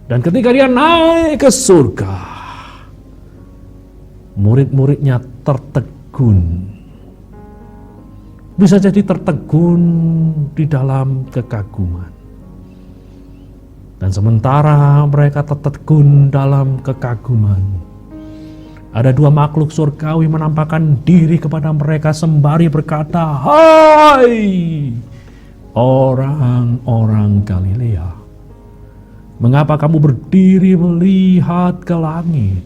Speaker 3: Dan ketika dia naik ke surga, murid-muridnya tertegun. Bisa jadi tertegun di dalam kekaguman. Dan sementara mereka tertegun dalam kekaguman, ada dua makhluk surgawi menampakkan diri kepada mereka sembari berkata, "Hai orang-orang Galilea, mengapa kamu berdiri melihat ke langit?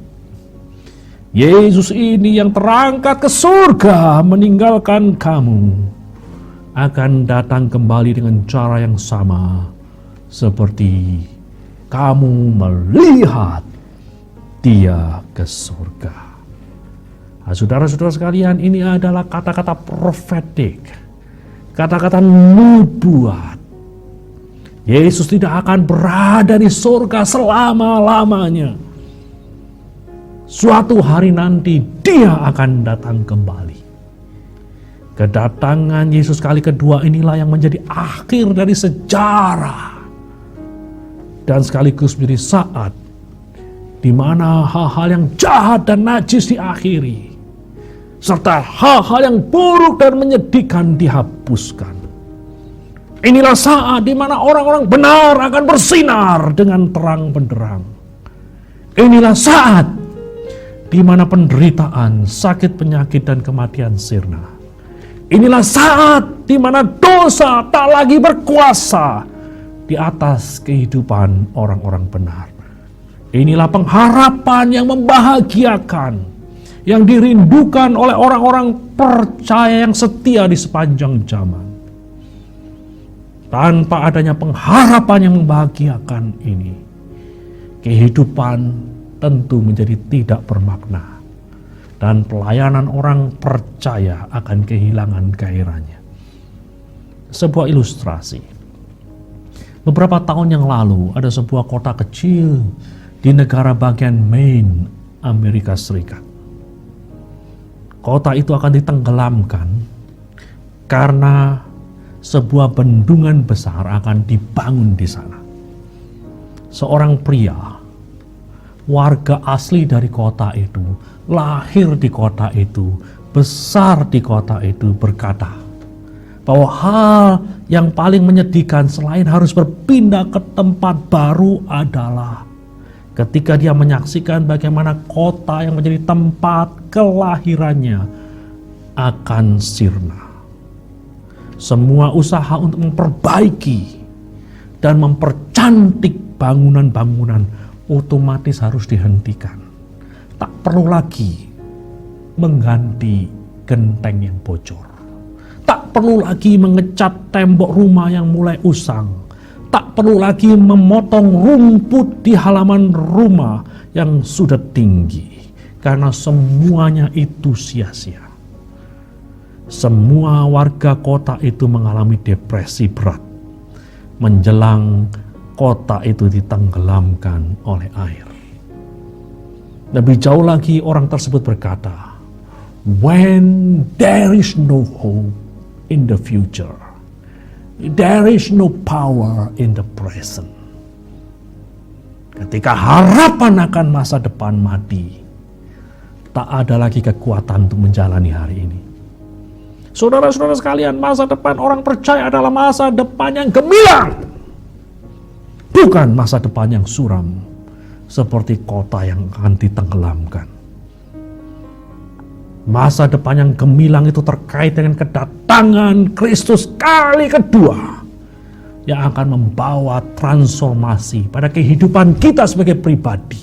Speaker 3: Yesus ini yang terangkat ke surga meninggalkan kamu akan datang kembali dengan cara yang sama seperti kamu melihat dia ke surga." Nah, saudara-saudara sekalian, ini adalah kata-kata profetik, kata-kata nubuat. Yesus tidak akan berada di surga selama-lamanya. Suatu hari nanti dia akan datang kembali. Kedatangan Yesus kali kedua inilah yang menjadi akhir dari sejarah. Dan sekaligus menjadi saat di mana hal-hal yang jahat dan najis diakhiri, serta hal-hal yang buruk dan menyedihkan dihapuskan. Inilah saat di mana orang-orang benar akan bersinar dengan terang benderang. Inilah saat di mana penderitaan, sakit, penyakit, dan kematian sirna. Inilah saat di mana dosa tak lagi berkuasa di atas kehidupan orang-orang benar. Inilah pengharapan yang membahagiakan, yang dirindukan oleh orang-orang percaya yang setia di sepanjang zaman. Tanpa adanya pengharapan yang membahagiakan ini, kehidupan tentu menjadi tidak bermakna, dan pelayanan orang percaya akan kehilangan gairahnya. Sebuah ilustrasi. Beberapa tahun yang lalu ada sebuah kota kecil di negara bagian Maine, Amerika Serikat. Kota itu akan ditenggelamkan karena sebuah bendungan besar akan dibangun di sana. Seorang pria, warga asli dari kota itu, lahir di kota itu, besar di kota itu, berkata bahwa hal yang paling menyedihkan selain harus berpindah ke tempat baru adalah ketika dia menyaksikan bagaimana kota yang menjadi tempat kelahirannya akan sirna. Semua usaha untuk memperbaiki dan mempercantik bangunan-bangunan otomatis harus dihentikan. Tak perlu lagi mengganti genteng yang bocor. Tak perlu lagi mengecat tembok rumah yang mulai usang. Tak perlu lagi memotong rumput di halaman rumah yang sudah tinggi. Karena semuanya itu sia-sia. Semua warga kota itu mengalami depresi berat menjelang kota itu ditenggelamkan oleh air. Lebih jauh lagi orang tersebut berkata, "When there is no hope in the future, there is no power in the present." Ketika harapan akan masa depan mati, tak ada lagi kekuatan untuk menjalani hari ini. Saudara-saudara sekalian, masa depan orang percaya adalah masa depan yang gemilang, bukan masa depan yang suram seperti kota yang akan ditenggelamkan. Masa depan yang gemilang itu terkait dengan kedatangan Kristus kali kedua yang akan membawa transformasi pada kehidupan kita sebagai pribadi.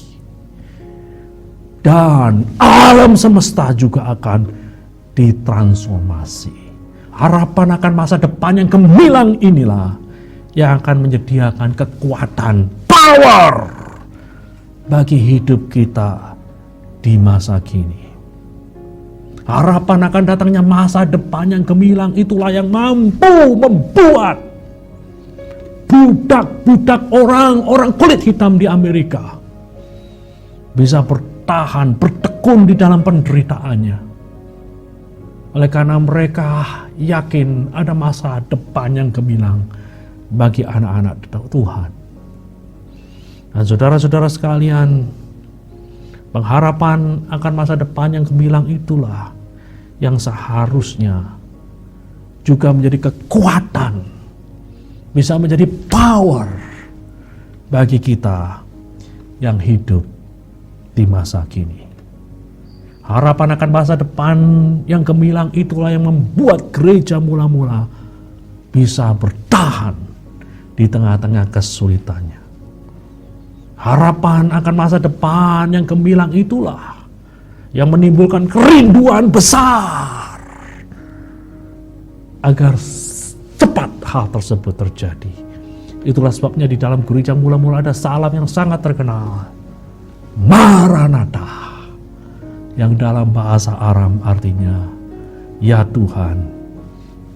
Speaker 3: Dan alam semesta juga akan ditransformasi. Harapan akan masa depan yang gemilang inilah yang akan menyediakan kekuatan, power bagi hidup kita di masa kini. Harapan akan datangnya masa depan yang gemilang itulah yang mampu membuat budak-budak orang kulit hitam di Amerika bisa bertahan, bertekun di dalam penderitaannya. Oleh karena mereka yakin ada masa depan yang gemilang bagi anak-anak Tuhan. Dan saudara-saudara sekalian, pengharapan akan masa depan yang gemilang itulah yang seharusnya juga menjadi kekuatan, bisa menjadi power bagi kita yang hidup di masa kini. Harapan akan masa depan yang gemilang itulah yang membuat gereja mula-mula bisa bertahan di tengah-tengah kesulitannya. Harapan akan masa depan yang gemilang itulah yang menimbulkan kerinduan besar agar cepat hal tersebut terjadi. Itulah sebabnya di dalam gereja mula-mula ada salam yang sangat terkenal, Maranatha, yang dalam bahasa Aram artinya, ya Tuhan,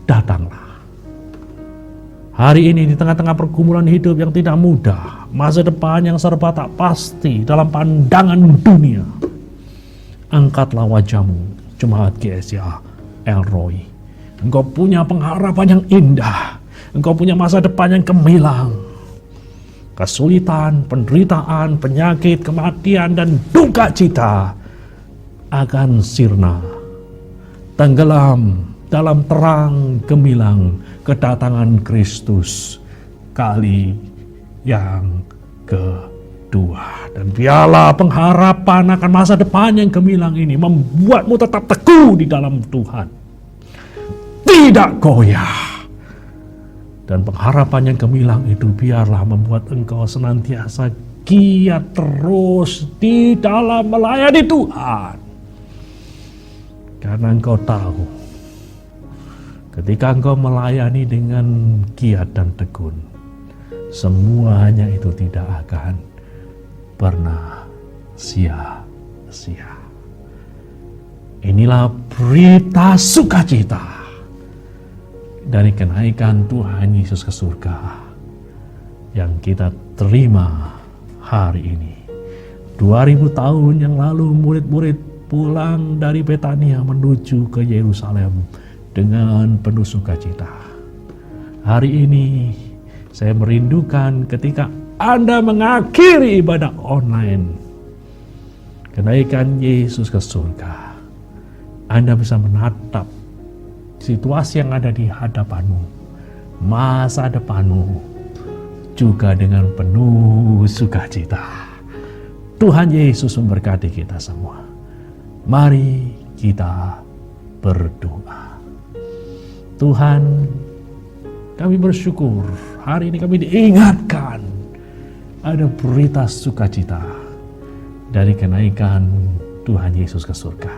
Speaker 3: datanglah. Hari ini di tengah-tengah pergumulan hidup yang tidak mudah, masa depan yang serba tak pasti dalam pandangan dunia, angkatlah wajahmu, Jemaat GSJA El Roy. Engkau punya pengharapan yang indah, engkau punya masa depan yang gemilang. Kesulitan, penderitaan, penyakit, kematian, dan duka cita akan sirna, tenggelam dalam terang gemilang kedatangan Kristus kali yang kedua. Dan biarlah pengharapan akan masa depan yang gemilang ini membuatmu tetap teguh di dalam Tuhan, tidak goyah. Dan pengharapan yang gemilang itu biarlah membuat engkau senantiasa giat terus di dalam melayani Tuhan. Karena engkau tahu, ketika engkau melayani dengan giat dan tekun, semuanya itu tidak akan pernah sia-sia. Inilah berita sukacita dari kenaikan Tuhan Yesus ke surga yang kita terima hari ini. 2000 tahun yang lalu murid-murid pulang dari Betania menuju ke Yerusalem dengan penuh sukacita. Hari ini saya merindukan ketika Anda mengakhiri ibadah online kenaikan Yesus ke surga, Anda bisa menatap situasi yang ada di hadapanmu, masa depanmu, juga dengan penuh sukacita. Tuhan Yesus memberkati kita semua. Mari kita berdoa. Tuhan, kami bersyukur hari ini kami diingatkan ada berita sukacita dari kenaikan Tuhan Yesus ke surga.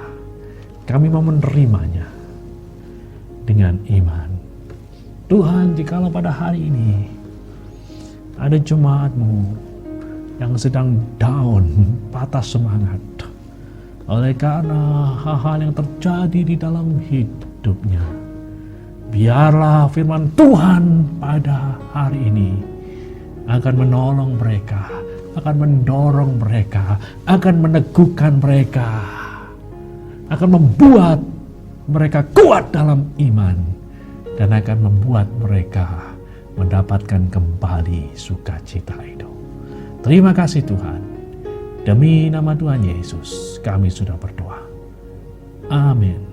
Speaker 3: Kami mau menerimanya dengan iman. Tuhan, jikalau pada hari ini ada jemaat-Mu yang sedang down, patah semangat oleh karena hal-hal yang terjadi di dalam hidupnya, biarlah firman Tuhan pada hari ini akan menolong mereka, akan mendorong mereka, akan meneguhkan mereka, akan membuat mereka kuat dalam iman, dan akan membuat mereka mendapatkan kembali sukacita itu. Terima kasih Tuhan. Demi nama Tuhan Yesus kami sudah berdoa. Amin.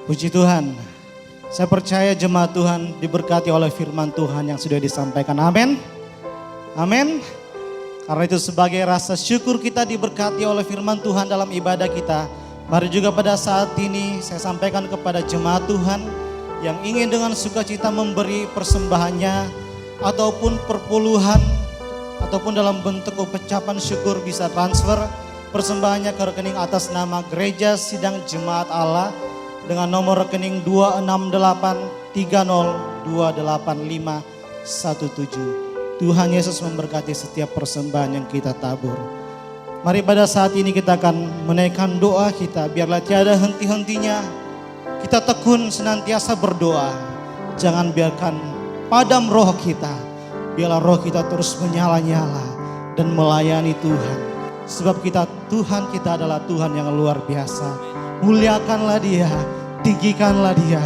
Speaker 1: Puji Tuhan, saya percaya jemaat Tuhan diberkati oleh firman Tuhan yang sudah disampaikan. Amin. Amin. Karena itu sebagai rasa syukur kita diberkati oleh firman Tuhan dalam ibadah kita. Mari juga pada saat ini saya sampaikan kepada jemaat Tuhan yang ingin dengan sukacita memberi persembahannya ataupun perpuluhan ataupun dalam bentuk ucapan syukur bisa transfer persembahannya ke rekening atas nama Gereja Sidang Jemaat Allah dengan nomor rekening 26830285517. Tuhan Yesus memberkati setiap persembahan yang kita tabur. Mari pada saat ini kita akan menaikkan doa kita, biarlah tiada henti-hentinya kita tekun senantiasa berdoa. Jangan biarkan padam roh kita, biarlah roh kita terus menyala-nyala dan melayani Tuhan. Sebab Tuhan kita adalah Tuhan yang luar biasa. Muliakanlah Dia, tinggikanlah Dia,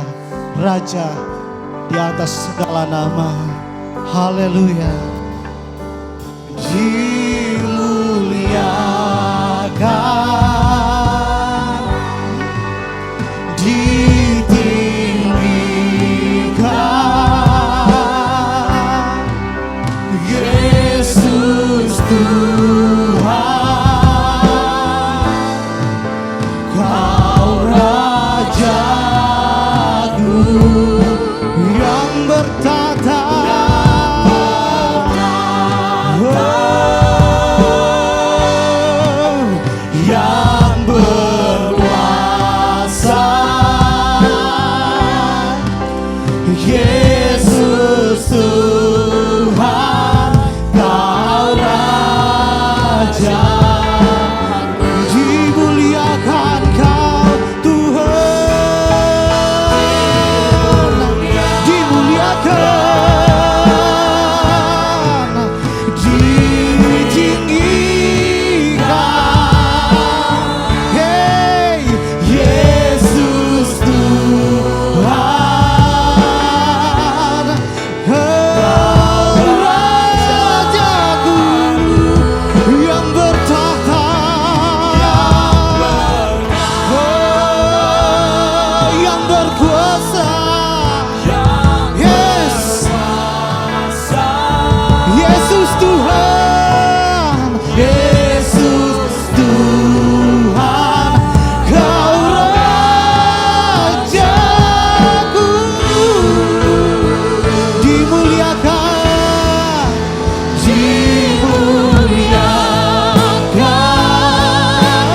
Speaker 1: Raja di atas segala nama. Haleluya. Dimuliakan, ditinggikan, Yesus Tuhan, Kau Rajaku yang bertata. Yang berkuasa, Yesus Tuhan, Kau Raja. Dimuliakan Kau Tuhan, dimuliakan, ditinggikan. Hey, Yesus Tuhan, Kau Rajaku yang bertahta, yang berkuasa. Yes, Yesus Tuhan, Yesus Tuhan, Kau Rajaku. Dimuliakan, dimuliakan,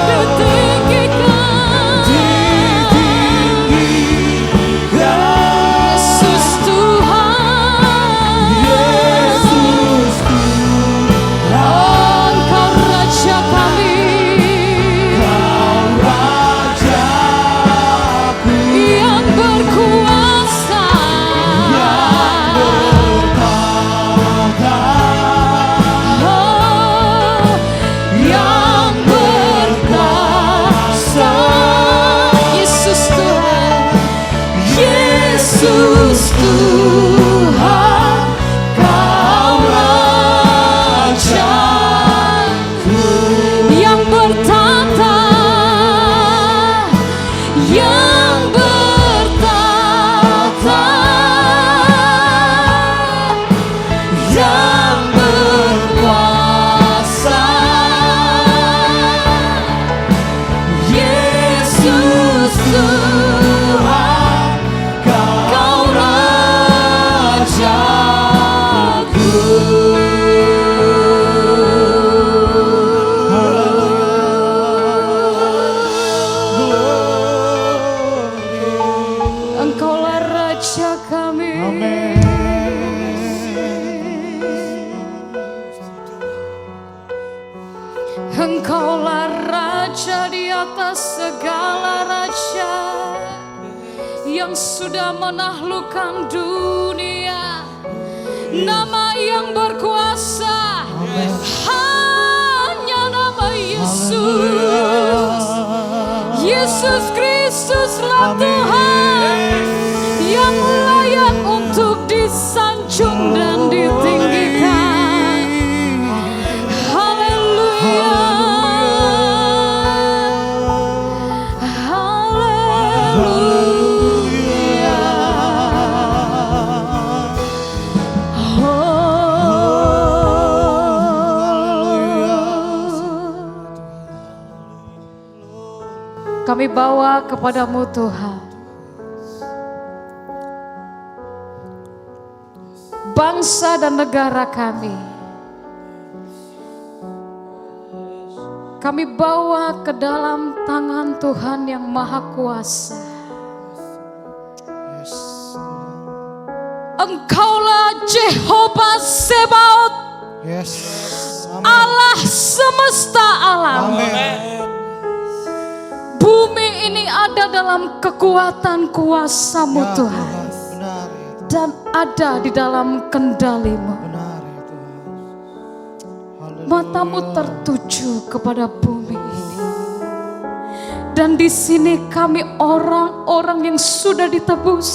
Speaker 1: ditinggikan,
Speaker 2: Yesus Tuhan,
Speaker 1: Yesus Tuhan,
Speaker 2: Engkau Raja kami,
Speaker 1: Kau Rajaku
Speaker 2: yang berkuasa, oh, yang berkuasa. Yesus Tuhan, Yesus Tuhan, Kau Rajaku yang bertata, yang bertata, yang berkuasa. Yesus Tuhan, Kau Rajaku. Engkaulah Raja kami. Engkaulah Raja di atas segala raja, yang sudah menaklukkan dunia. Nama yang berkuasa hanya nama Yesus. Yesus Kristuslah Tuhan yang layak untuk disanjung dan ditinggikan. Haleluya, haleluya. Kami bawa kepadamu Tuhan. bangsa dan negara kami. Kami bawa ke dalam tangan Tuhan yang Maha Kuasa. Engkaulah Jehovah Sebaot,
Speaker 1: Yes.
Speaker 2: Allah semesta alam. Bumi ini ada dalam kekuatan kuasa-Mu
Speaker 1: Ya,
Speaker 2: Tuhan,
Speaker 1: benar ya Tuhan.
Speaker 2: dan ada di dalam kendali-Mu.
Speaker 1: Benar ya Tuhan. Haleluya.
Speaker 2: Matamu tertuju kepada bumi ini. Dan di sini kami orang-orang yang sudah ditebus.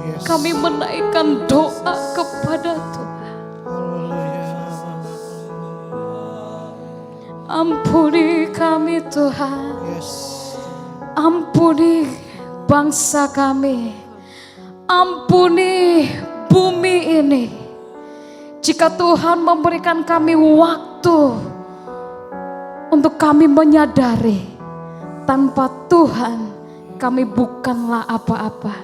Speaker 1: Yes.
Speaker 2: Kami menaikkan doa kepada Tuhan.
Speaker 1: Haleluya.
Speaker 2: Ampuni kami Tuhan.
Speaker 1: Yes.
Speaker 2: Ampuni bangsa kami. Ampuni bumi ini. Jika Tuhan memberikan kami waktu untuk kami menyadari, tanpa Tuhan kami bukanlah apa-apa.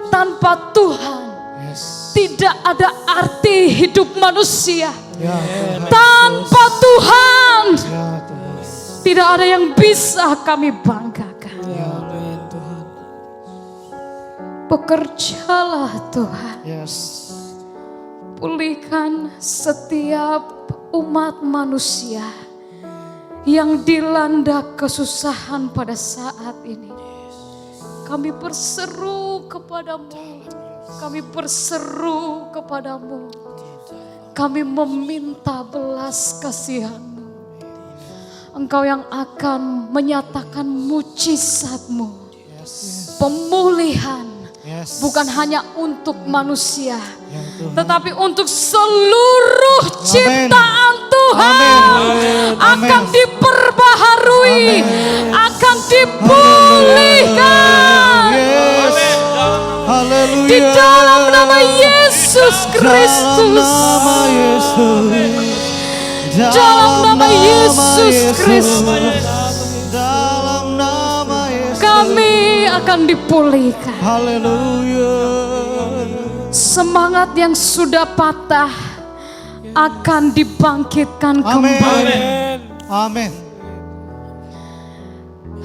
Speaker 2: Tanpa Tuhan
Speaker 1: Yes.
Speaker 2: tidak ada arti hidup manusia.
Speaker 1: Ya Tuhan.
Speaker 2: Tanpa Tuhan
Speaker 1: Ya Tuhan.
Speaker 2: tidak ada yang bisa kami banggakan.
Speaker 1: Ya Tuhan.
Speaker 2: Bekerjalah Tuhan.
Speaker 1: Yes.
Speaker 2: Pulihkan setiap umat manusia yang dilanda kesusahan pada saat ini. Kami berseru kepadamu. Kami berseru kepadamu. Kami meminta belas kasihan-Mu. Engkau yang akan menyatakan mujizat-Mu. Pemulihan.
Speaker 1: Yes.
Speaker 2: Bukan hanya untuk manusia,
Speaker 1: Ya Tuhan.
Speaker 2: tetapi untuk seluruh ciptaan Tuhan
Speaker 1: Amin.
Speaker 2: akan
Speaker 1: Amin.
Speaker 2: diperbaharui,
Speaker 1: Amin.
Speaker 2: akan dipulihkan
Speaker 1: Yes. Haleluya.
Speaker 2: di dalam nama Yesus Kristus.
Speaker 1: Dalam nama Yesus.
Speaker 2: Dalam nama Yesus Kristus.
Speaker 1: Dalam nama Yesus.
Speaker 2: Kami akan dipulihkan.
Speaker 1: Haleluya.
Speaker 2: Semangat yang sudah patah akan dibangkitkan kembali.
Speaker 1: Amin. Amin.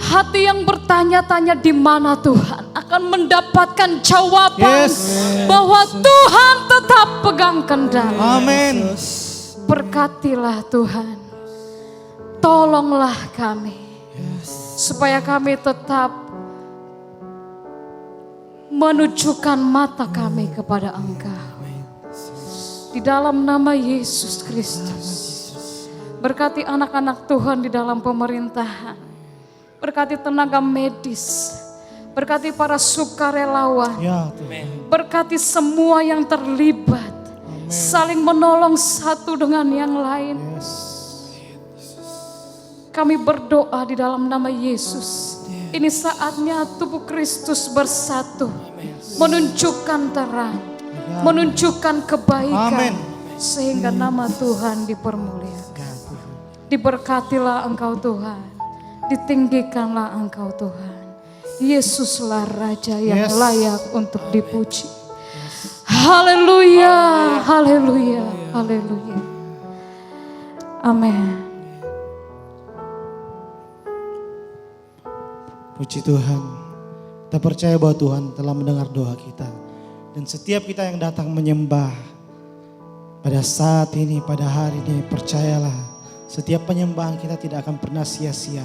Speaker 2: Hati yang bertanya-tanya di mana Tuhan akan mendapatkan jawaban
Speaker 1: Yes.
Speaker 2: bahwa Tuhan tetap pegang kendali.
Speaker 1: Amin.
Speaker 2: Berkatilah Tuhan, tolonglah kami supaya kami tetap menunjukkan mata kami kepada Engkau. Di dalam nama Yesus Kristus, berkati anak-anak Tuhan di dalam pemerintahan, berkati tenaga medis, berkati para sukarelawan,
Speaker 1: Ya Tuhan.
Speaker 2: berkati semua yang terlibat, saling menolong satu dengan yang lain. Kami berdoa di dalam nama Yesus. Ini saatnya tubuh Kristus bersatu, menunjukkan terang, menunjukkan kebaikan,
Speaker 1: Amin.
Speaker 2: sehingga nama Tuhan dipermuliakan. Diberkatilah Engkau Tuhan, ditinggikanlah Engkau Tuhan. Yesuslah Raja yang
Speaker 1: Yes.
Speaker 2: layak untuk dipuji. Haleluya, haleluya, haleluya. Amin.
Speaker 1: Puji Tuhan. Kita percaya bahwa Tuhan telah mendengar doa kita. Dan setiap kita yang datang menyembah pada saat ini, pada hari ini, percayalah setiap penyembahan kita tidak akan pernah sia-sia.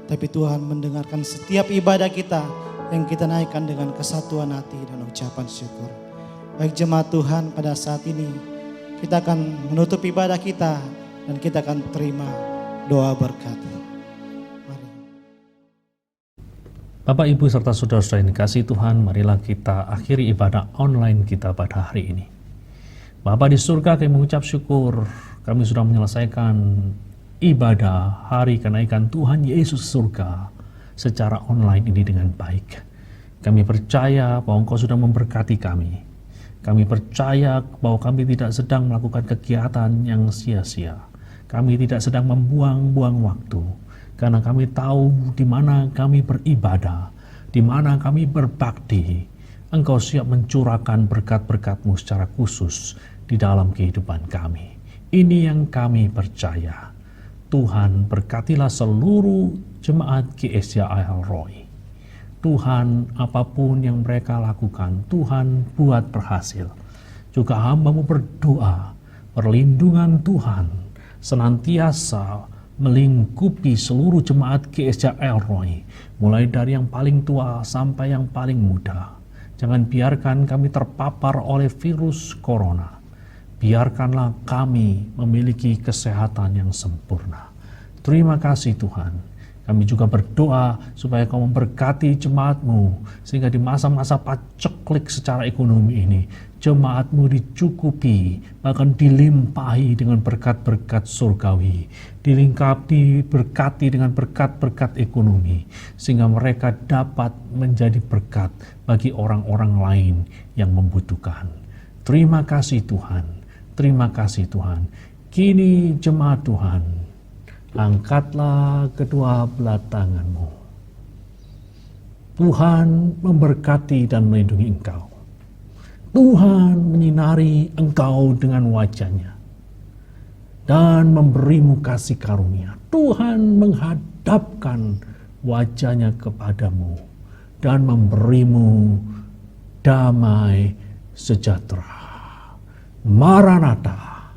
Speaker 1: Tapi Tuhan mendengarkan setiap ibadah kita yang kita naikkan dengan kesatuan hati dan ucapan syukur. Baik jemaat Tuhan, pada saat ini kita akan menutup ibadah kita dan kita akan terima doa berkat. Mari.
Speaker 3: Bapak, Ibu, serta saudara-saudara yang dikasihi Tuhan, marilah kita akhiri ibadah online kita pada hari ini. Bapa di surga, kami mengucap syukur, kami sudah menyelesaikan ibadah hari kenaikan Tuhan Yesus surga secara online ini dengan baik. Kami percaya bahwa Engkau sudah memberkati kami. Kami percaya bahwa kami tidak sedang melakukan kegiatan yang sia-sia. Kami tidak sedang membuang-buang waktu. Karena kami tahu di mana kami beribadah, di mana kami berbakti, Engkau siap mencurahkan berkat-berkat-Mu secara khusus di dalam kehidupan kami. Ini yang kami percaya. Tuhan berkatilah seluruh jemaat GSJ Elroy. Tuhan, apapun yang mereka lakukan, Tuhan buat berhasil. Juga hamba-Mu berdoa, perlindungan Tuhan senantiasa melingkupi seluruh jemaat GSJ Elroy, mulai dari yang paling tua sampai yang paling muda. Jangan biarkan kami terpapar oleh virus corona. Biarkanlah kami memiliki kesehatan yang sempurna. Terima kasih Tuhan. Kami juga berdoa supaya Kau memberkati jemaat-Mu, sehingga di masa-masa paceklik secara ekonomi ini, jemaat-Mu dicukupi, bahkan dilimpahi dengan berkat-berkat surgawi, diberkati dengan berkat-berkat ekonomi, sehingga mereka dapat menjadi berkat bagi orang-orang lain yang membutuhkan. Terima kasih Tuhan, terima kasih Tuhan. Kini jemaat Tuhan, angkatlah kedua belah tangan-Mu. Tuhan memberkati dan melindungi engkau. Tuhan menyinari engkau dengan wajah-Nya dan memberimu kasih karunia. Tuhan menghadapkan wajah-Nya kepadamu dan memberimu damai sejahtera. Maranatha,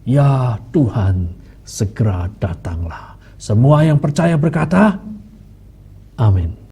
Speaker 3: ya Tuhan, segera datanglah. Semua yang percaya berkata, amin.